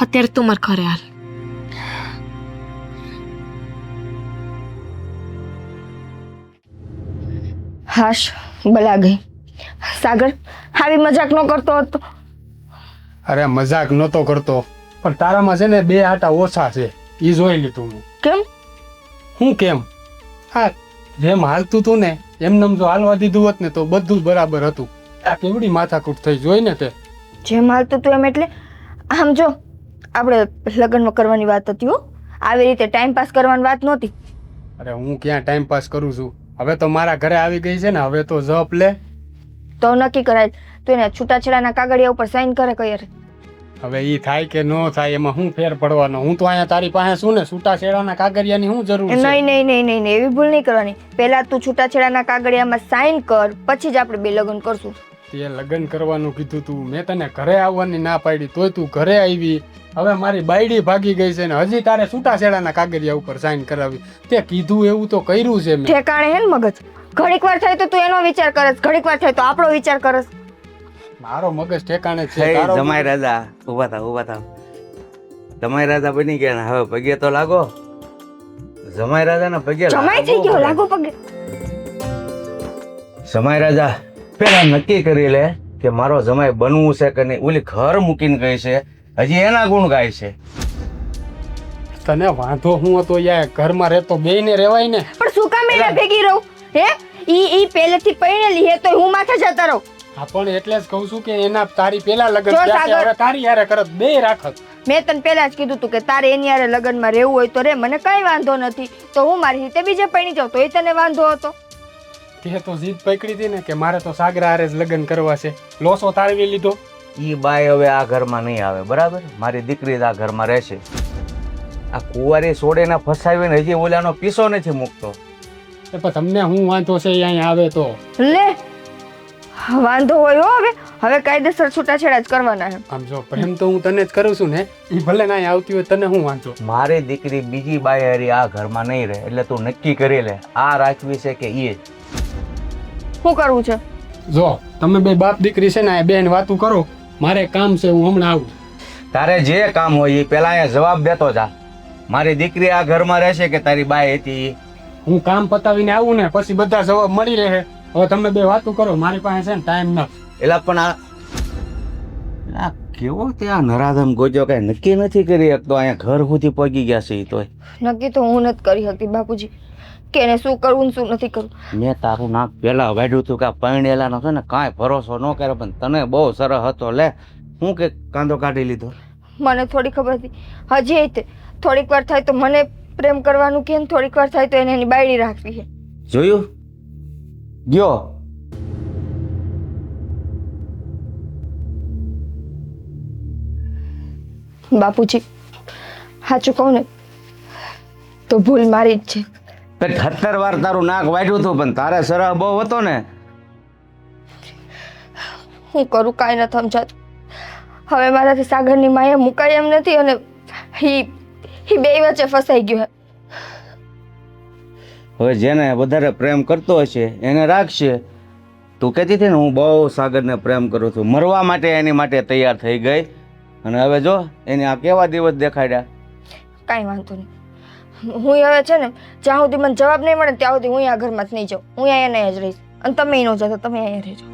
C: અત્યારે તું મારા ઘરે હાલ.
D: હાશ, બલા ગઈ. સાગર, આવી મજાક ન કરતો હતો.
A: અરે મજાક નહોતો કરતો, પણ તારામાં છે ને 2 આટા ઓછા છે એ જોઈ લીધું હું.
D: કેમ?
A: હું કેમ? હા, જેમ હાલતું હતું ને એમનેમ જો હાલવા દીધું હોત ને તો બધું બરાબર હતું. આ કેવડી માથાકૂટ થઈ જોઈ ને તે.
D: જેમ હાલતું તું એમ એટલે આમ જો આપણે લગ્ન કરવાની વાત હતી હો. આવી રીતે ટાઈમ પાસ કરવાની વાત નહોતી.
A: અરે હું ક્યાં ટાઈમ પાસ કરું છું? હવે તો મારા ઘરે આવી ગઈ છે ને, હવે તો જપ લે.
D: તો નક્કી કરાય તો એને છૂટાછેડાના કાગળિયા ઉપર સાઈન કરે કઈ રે.
A: હવે ઈ થાય કે ન થાય એમાં શું ફેર પડવાનો? હું તો અહીંયા તારી પાસે છું ને, છૂટાછેડાના કાગળિયાની શું જરૂર છે?
D: નહીં નહીં નહીં નહીં એવી ભૂલ નહીં કરવાની. પહેલા તું છૂટાછેડાના કાગળિયામાં સાઈન કર, પછી જ આપણે 2 લગ્ન કરશું.
A: તે લગ્ન કરવાનું કીધું તું, મેં તને ઘરે આવવાની ના પાડી તોય તું ઘરે આવી. હવે મારી બાયડી ભાગી ગઈ છે ને હજી તારે છૂટાછેડાના કાગળિયા ઉપર સાઈન કરાવી. તે કીધું એવું તો કર્યું છે મેં.
D: ઠેકાણે હે ને મગજ. ઘડીક વાર થાય તો તું એનો વિચાર કરસ, ઘડીક વાર થાય તો આપણો વિચાર કરસ.
A: મારો મગજ ઠેકાણે છે.
E: હે
A: તારો
E: જમાઈ રાજા, ઊભા થાવ. જમાઈ રાજા બની ગયા ને હવે પગે તો લાગો. જમાઈ રાજાના પગે
D: જમાઈ થઈ ગયો, લાગો પગે.
E: જમાઈ રાજા પેલા નક્કી કરી લે કે મારો જમાઈ બનવું છે કે નહીં. ઓલી ઘર મૂકીને ગઈ છે, હજી એના ગુણ ગાય છે.
A: તને વાંધો હું હતો યાર, ઘરમાં રહેતો બેયને રહેવાય ને.
D: પણ શું કામ એને ભેગી રહું? હે ઈ પહેલેથી પૈણેલી હે તો હું માથે જતા રહું.
A: હા પણ એટલે જ કહું છું કે એના તારી પેલા લગ્ન
D: જો
A: થયા છે,
D: સાગર.
A: હવે તારી હારે કરત બે રાખત.
D: મેં તને પહેલા જ કીધું તું કે તારે એની હારે લગ્નમાં રહેવું હોય તો રે, મને કઈ વાંધો નથી. તો હું મારી રીતે બીજે પૈણી જાઉં તો એ તને વાંધો હતો?
A: તે તો જીદ પકડી હતી ને કે મારે તો સાગરા હારે જ લગ્ન કરવા છે, લોસો તારવી લીધો.
E: ઈ બાઈ હવે આ ઘરમાં નહીં આવે, બરાબર? મારી દીકરી જ આ ઘરમાં રહેશે. આ કુંવારી સોડેને ફસાવીને હજી ઓલાનો પીસો નથી મૂકતો.
A: એ પણ તમને હું વાંધો છે એ અહીંયા આવે તો?
D: લે વાંધો હોય હો. હવે કાયદેસર છૂટાછેડા જ કરવાના છે.
A: આમ જો પ્રેમ તો હું તને જ કરું છું ને, એ ભલે ના આવતી હોય તને હું વાંધો.
E: મારી દીકરી બીજી બાઈ હારી આ ઘરમાં નહીં રહે, એટલે તું નક્કી કરી લે આ રાખવી છે કે એ.
D: શું કરવું છે?
A: જો તમે બે બાપ દીકરી છે ને, આ બેન વાતું કરો, મારે કામ છે, હું હમણાં આવું.
E: તારે જે કામ હોય એ પેલા અહીંયા જવાબ દેતો જા. મારી દીકરી આ ઘરમાં રહેશે કે તારી બાઈ હતી?
A: હું કામ પતાવીને આવું ને પછી બધા જવાબ મળી રહે. હવે તમે બે વાતું કરો, મારી પાસે છે ને ટાઈમ નથી.
E: એલા પણ આ કેવો ત્યાં નરાધમ ગોજો કઈ નક્કી નથી કરી શકતો. અહીંયા ઘર સુધી પગી ગયા છે ઈ તોય.
D: નક્કી તો હું નથી કરી શકતી બાપુજી કે એને શું કરવું ને શું નથી કરવું.
E: મેં તારું નાક પેલા વાઢ્યું હતું કે આ પરણેલાનો છે ને કાંઈ ભરોસો ન કરે, પણ તને બહુ સરસ હતો. લે હું કે કાંદો કાઢી લીધો.
D: મને થોડી ખબર હતી. હજી તે થોડીક વાર થાય તો મને પ્રેમ કરવાનું કે થોડીક વાર થાય તો એને એની બાયડી રાખવી છે.
E: જોયું? ગયો.
D: બાપુજી સાચું કહું ને તો ભૂલ મારી જ છે.
E: 78 વાર તારું નાક વાઢ્યું હતું, પણ તારે સરહ બહુ હતો ને.
D: હું કરું કાંઈ નથી સમજાતું. હવે મારાથી સાગરની માયા મુકાય એમ નથી અને ઈ બે વચ્ચે ફસાઈ ગયો છે.
E: હવે જેને વધારે પ્રેમ કરતો હશે એને રાખશે. તું કહેતી હતી ને હું બહુ સાગરને પ્રેમ કરું છું, મરવા માટે એની માટે તૈયાર થઈ ગઈ, અને હવે જો એને આ કેવા દિવસ દેખાડ્યા.
D: કાંઈ વાંધો નહીં. હું હવે છે ને જ્યાં સુધી મને જવાબ નહીં મળે ત્યાં સુધી હું આ ઘરમાં જ નહીં જાઉં. હું અહીંયા જ રહીશ અને તમે ન જતો, તમે અહીંયા રહેજો.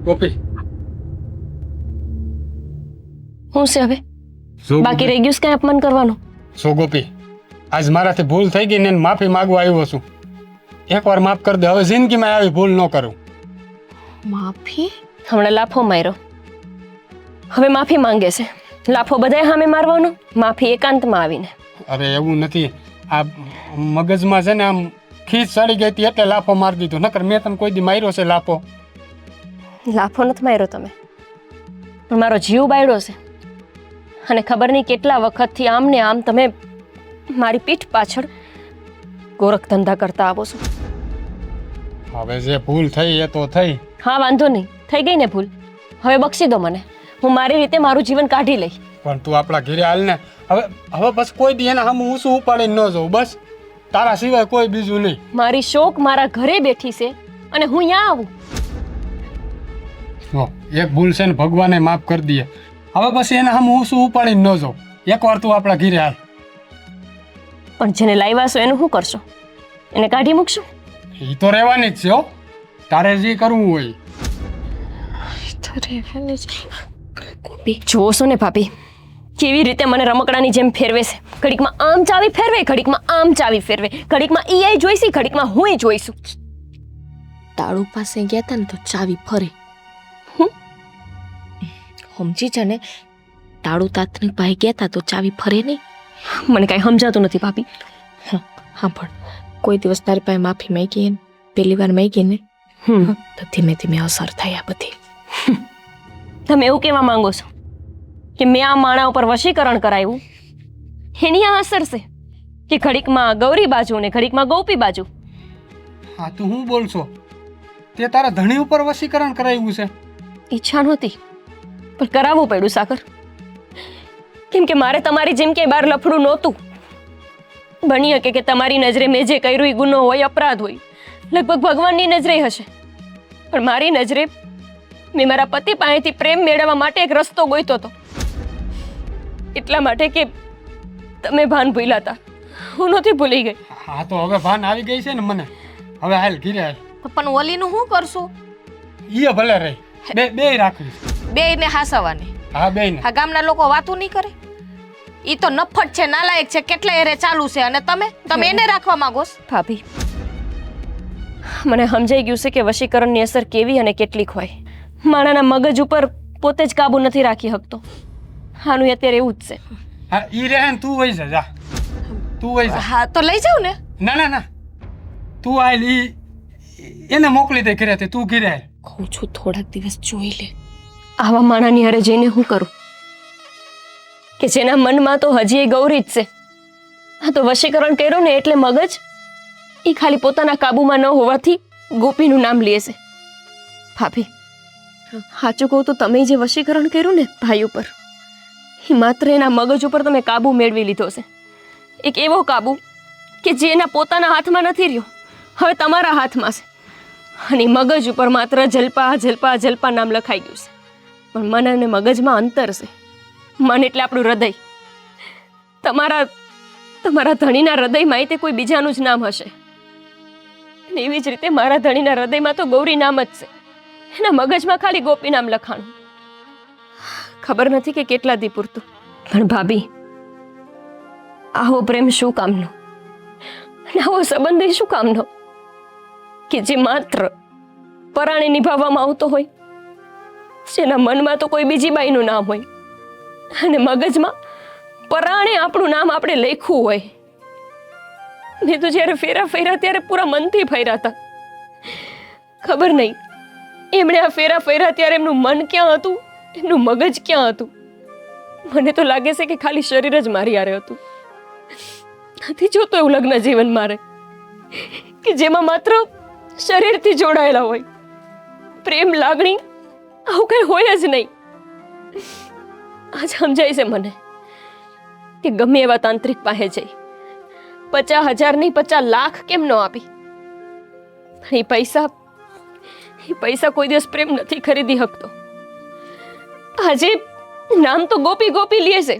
A: ગોપી
B: હું છે હવે
A: જો
B: બાકી રહી ગયું છે કઈ અપમાન કરવાનું?
A: સો ગોપી, આજ મારાથી ભૂલ થઈ ગઈ ને એને માફી માંગવા આવ્યો છું. એકવાર માફ કરી દે, હવે જિંદગીમાં આવી ભૂલ ન કરું.
B: માફી? હમણાં લાફો માર્યો, હવે માફી માંગે છે. લાફો બધાય સામે મારવાનો, માફી એકાંતમાં આવીને.
A: અરે એવું નથી, આ મગજમાં છે ને આમ ખીચ ચડી ગઈ હતી એટલે લાફો મારી દીધો, નકર મેં તને કોઈ દી માર્યો છે લાફો?
B: લાફો નથી માર્યો તમે, પણ મારો જીવ બાયડો છે. અને ખબર નહીં કેટલા વખતથી આમ ને આમ તમે મારી પીઠ પાછળ ગોરખ ધંધા કરતા આવો છો.
A: હવે જે ભૂલ થઈ એ તો થઈ.
B: હા વાંધો નહીં, થઈ ગઈ ને ભૂલ, હવે બક્ષી દો મને. હું મારી રીતે મારું જીવન કાઢી લઈ.
A: પણ તું આપણા ઘરે હાલ ને. હવે બસ કોઈ દી એના સામે ઊંચું ઉપાડીને ન જવું, બસ તારા સિવાય કોઈ બીજું નહીં.
B: મારી શોક મારા ઘરે બેઠી છે અને હું અહીંયા આવું?
A: હો, એક ભૂલ છે ને ભગવાને માફ કરી દઈએ. હવે પછી એના સામે ઊંચું ઉપાડીને ન જાઉં. એકવાર તું આપણા ઘરે હાલ.
B: પણ જેને લાવ્યા છો એનું શું કરશો? એને કાઢી મૂકશો?
A: એ તો રહેવાની જ છે હો, તારે જે કરવું હોય.
B: જુઓ છો ને ભાભી, કેવી રીતે મને રમકડાની જેમ ફેરવે છે. ઘડીકમાં આમ ચાવી ફેરવે, ઘડીકમાં આમ ચાવી ફેરવે, ઘડીકમાં ઈ જોઈશી, ઘડીકમાં હું જોઈશું.
C: તાળું પાસે ગયા હતા ને તો ચાવી ફરે. સમજી જા ને, તાળું તાત્રિક ભાઈ ગયા હતા તો ચાવી ફરે નહીં.
B: મને કાંઈ સમજાતું નથી ભાભી.
C: હા પણ કોઈ દિવસ તારી પાસે માફી માંગી ને, પહેલી વાર માંગી ને તો ધીમે ધીમે અસર થાય આ બધી.
B: તમે એવું કહેવા માંગો છો કે મેં આ માણા ઉપર વશીકરણ કરાવ્યું, એની આ અસર છે કે ઘડીકમાં ગૌરી બાજુ ને ઘડીકમાં ગોપી બાજુ?
A: હા તું શું બોલશો? તે તારા ધણી ઉપર વશીકરણ કરાવ્યું છે?
B: ઈચ્છા નહોતી પણ કરાવવું પડ્યું સાગર, કેમ કે મારે તમારી જેમ કે બહાર લફડું નહોતું. બની શકે કે તમારી નજરે મેં જે કર્યું એ ગુનો હોય, અપરાધ હોય, લગભગ ભગવાનની નજરે હશે, પણ મારી નજરે મેં મારા પતિ પાસેથી પ્રેમ મેળવવા માટે એક રસ્તો ગોઈતો હતો. એટલા માટે કે તમે ભાન ભૂલ્યા હતા. હું નથી ભૂલી ગઈ.
A: હા તો હવે ભાન આવી ગઈ છે ને મને. હવે હાલ ઘીરે હાલ.
C: પણ ઓલીનું શું કરશું?
A: ઈ ભલે રહી. બે રાખવી.
C: બેયને હાસવાની.
A: હા બેયને.
C: આ ગામના લોકો વાતું નહીં કરે? ઈ તો નફટ છે, નાલાયક છે, કેટલા એરે ચાલુ છે, અને તમે એને રાખવા માંગો છો?
B: ભાભી, મને સમજાઈ ગયું છે કે વશીકરણની અસર કેવી અને કેટલીક હોય. માણાના મગજ ઉપર પોતે જ કાબુ નથી રાખી શકતો. આનું અત્યારે એવું જ છે.
A: હા ઈ રહે ને તું વઈ જા. તું વઈ જા.
C: હા તો લઈ જાઉં ને.
A: ના તું આલ એને મોકલી દે ઘરે તું ઘરે આલ.
B: કહું છું થોડાક દિવસ જોઈ લે. આવા માણાની હારે જઈને હું કરું કે જેના મનમાં તો હજી એ ગૌરી જ છે. આ તો વશીકરણ કર્યું ને એટલે મગજ એ ખાલી પોતાના કાબુમાં ન હોવાથી ગોપીનું નામ લે છે. ભાભી, સાચું કહું તો તમે જે વશીકરણ કર્યું ને ભાઈ ઉપર, એ માત્ર એના મગજ ઉપર તમે કાબુ મેળવી લીધો છે. એક એવો કાબુ કે જે એના પોતાના હાથમાં નથી રહ્યો, હવે તમારા હાથમાં છે. અને મગજ ઉપર માત્ર જલપા જલપા જલપા નામ લખાઈ ગયું છે. પણ મન અને મગજમાં અંતર છે. મન એટલે આપણું હૃદય. તમારા ધણીના હૃદયમાં તે કોઈ બીજાનું જ નામ હશે. અને એવી જ રીતે મારા ધણીના હૃદયમાં તો ગૌરી નામ જ છે. એના મગજમાં ખાલી ગોપી નામ લખાણું. ખબર નથી કે કેટલા દી પૂરતું. પણ ભાભી, આવો પ્રેમ શું કામનો? અને આવો સંબંધ શું કામનો કે જે માત્ર પરાણે નિભાવવામાં આવતો હોય, જેના મનમાં તો કોઈ બીજી બાઈનું નામ હોય અને મગજમાં પરાણે આપણું નામ આપણે લખ્યું હોય. મેં તો જ્યારે ફેરા ત્યારે પૂરા મનથી ફર્યા હતા. ખબર નહીં એમણે આ ફેરા ત્યારે એમનું મન ક્યાં હતું, એમનું મગજ ક્યાં હતું. મને તો લાગે છે કે ખાલી શરીર જ મારી હારે હતું. નથી જોતો એવું લગ્ન જીવન મારે કે જેમાં માત્ર શરીરથી જોડાયેલા હોય. પ્રેમ, લાગણી આવું કઈ હોય જ નહીં. આજ સમજાય છે મને કે ગમે એવા તાંત્રિક પાસે જઈ 50,000 નહીં 50 લાખ કેમ ન આપી. એ પૈસા કોઈ દિવસ પ્રેમ નથી ખરીદી શકતો. આજે નામ તો ગોપી ગોપી લે છે,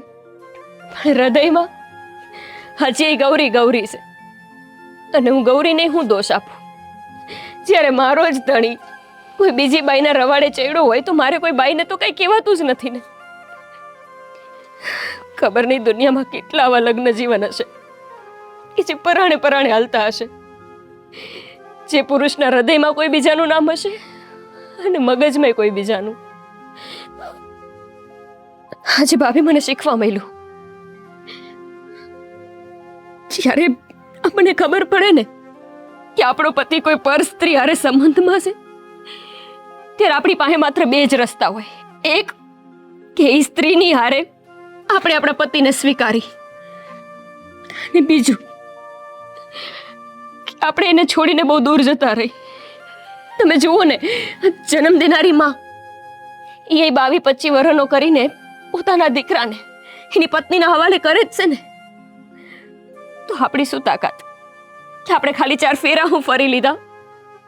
B: પણ હૃદયમાં હજી ગૌરી છે. અને હું ગૌરીને હું દોષ આપું? જ્યારે મારો જ ધણી કોઈ બીજી બાઈના રવાડે ચડ્યો હોય તો મારે કોઈ બાઈને તો કઈ કહેવાતું જ નથી ને. ખબર નહીં દુનિયામાં કેટલા આવા લગ્ન જીવન હશે કે જે પરાણે હાલતા હશે, જે પુરુષના હૃદયમાં કોઈ બીજાનું નામ હશે અને મગજમાં કોઈ બીજાનું. આજે ભાભી મને શીખવા મળ્યું. જ્યારે આપણને ખબર પડે ને કે આપણો પતિ કોઈ પર સ્ત્રી હારે સંબંધમાં છે, ત્યારે આપણી પાસે માત્ર બે જ રસ્તા હોય. એક કે એ સ્ત્રીની હારે આપણે આપણા પતિને સ્વીકારી, અને બીજું કે આપણે એને છોડીને બહુ દૂર જતા રહી. તમે જુઓ ને, જન્મ દેનારી માં એ 22-25 વર્ષનો કરીને પોતાના દીકરાને એની પત્નીના હવાલે કરે જ છે ને. તો આપણી શું તાકાત કે આપણે ખાલી 4 ફેરા હું ફરી લીધા,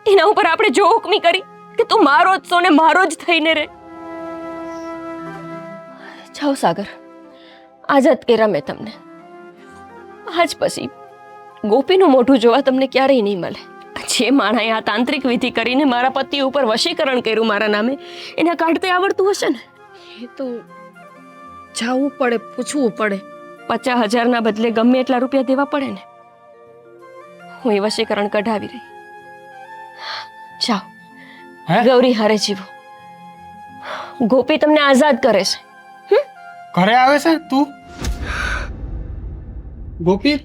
B: એના ઉપર આપણે જો હુકમી કરી કે તું મારો જ છો ને મારો જ થઈને રે. જાઓ સાગર, આઝાદ કર્યા મેં તમને. આજ પછી ગોપીનું મોઢું જોવા તમને ક્યારેય નહીં મળે. જે માણાએ આ તાંત્રિક વિધિ કરીને મારા પતિ ઉપર વશીકરણ કર્યું મારા નામે, એને કાઢતે આવડતું હશે ને.
C: એ તો જાવું પડે, પૂછવું પડે.
B: 50,000 બદલે ગમે એટલા રૂપિયા દેવા પડે ને. હું એ વશીકરણ કઢાવી રહી. જાઓ, ગૌરી હારે જીવો. ગોપી તમને આઝાદ કરે છે.
A: ઘરે આવે છે તું? ગોપી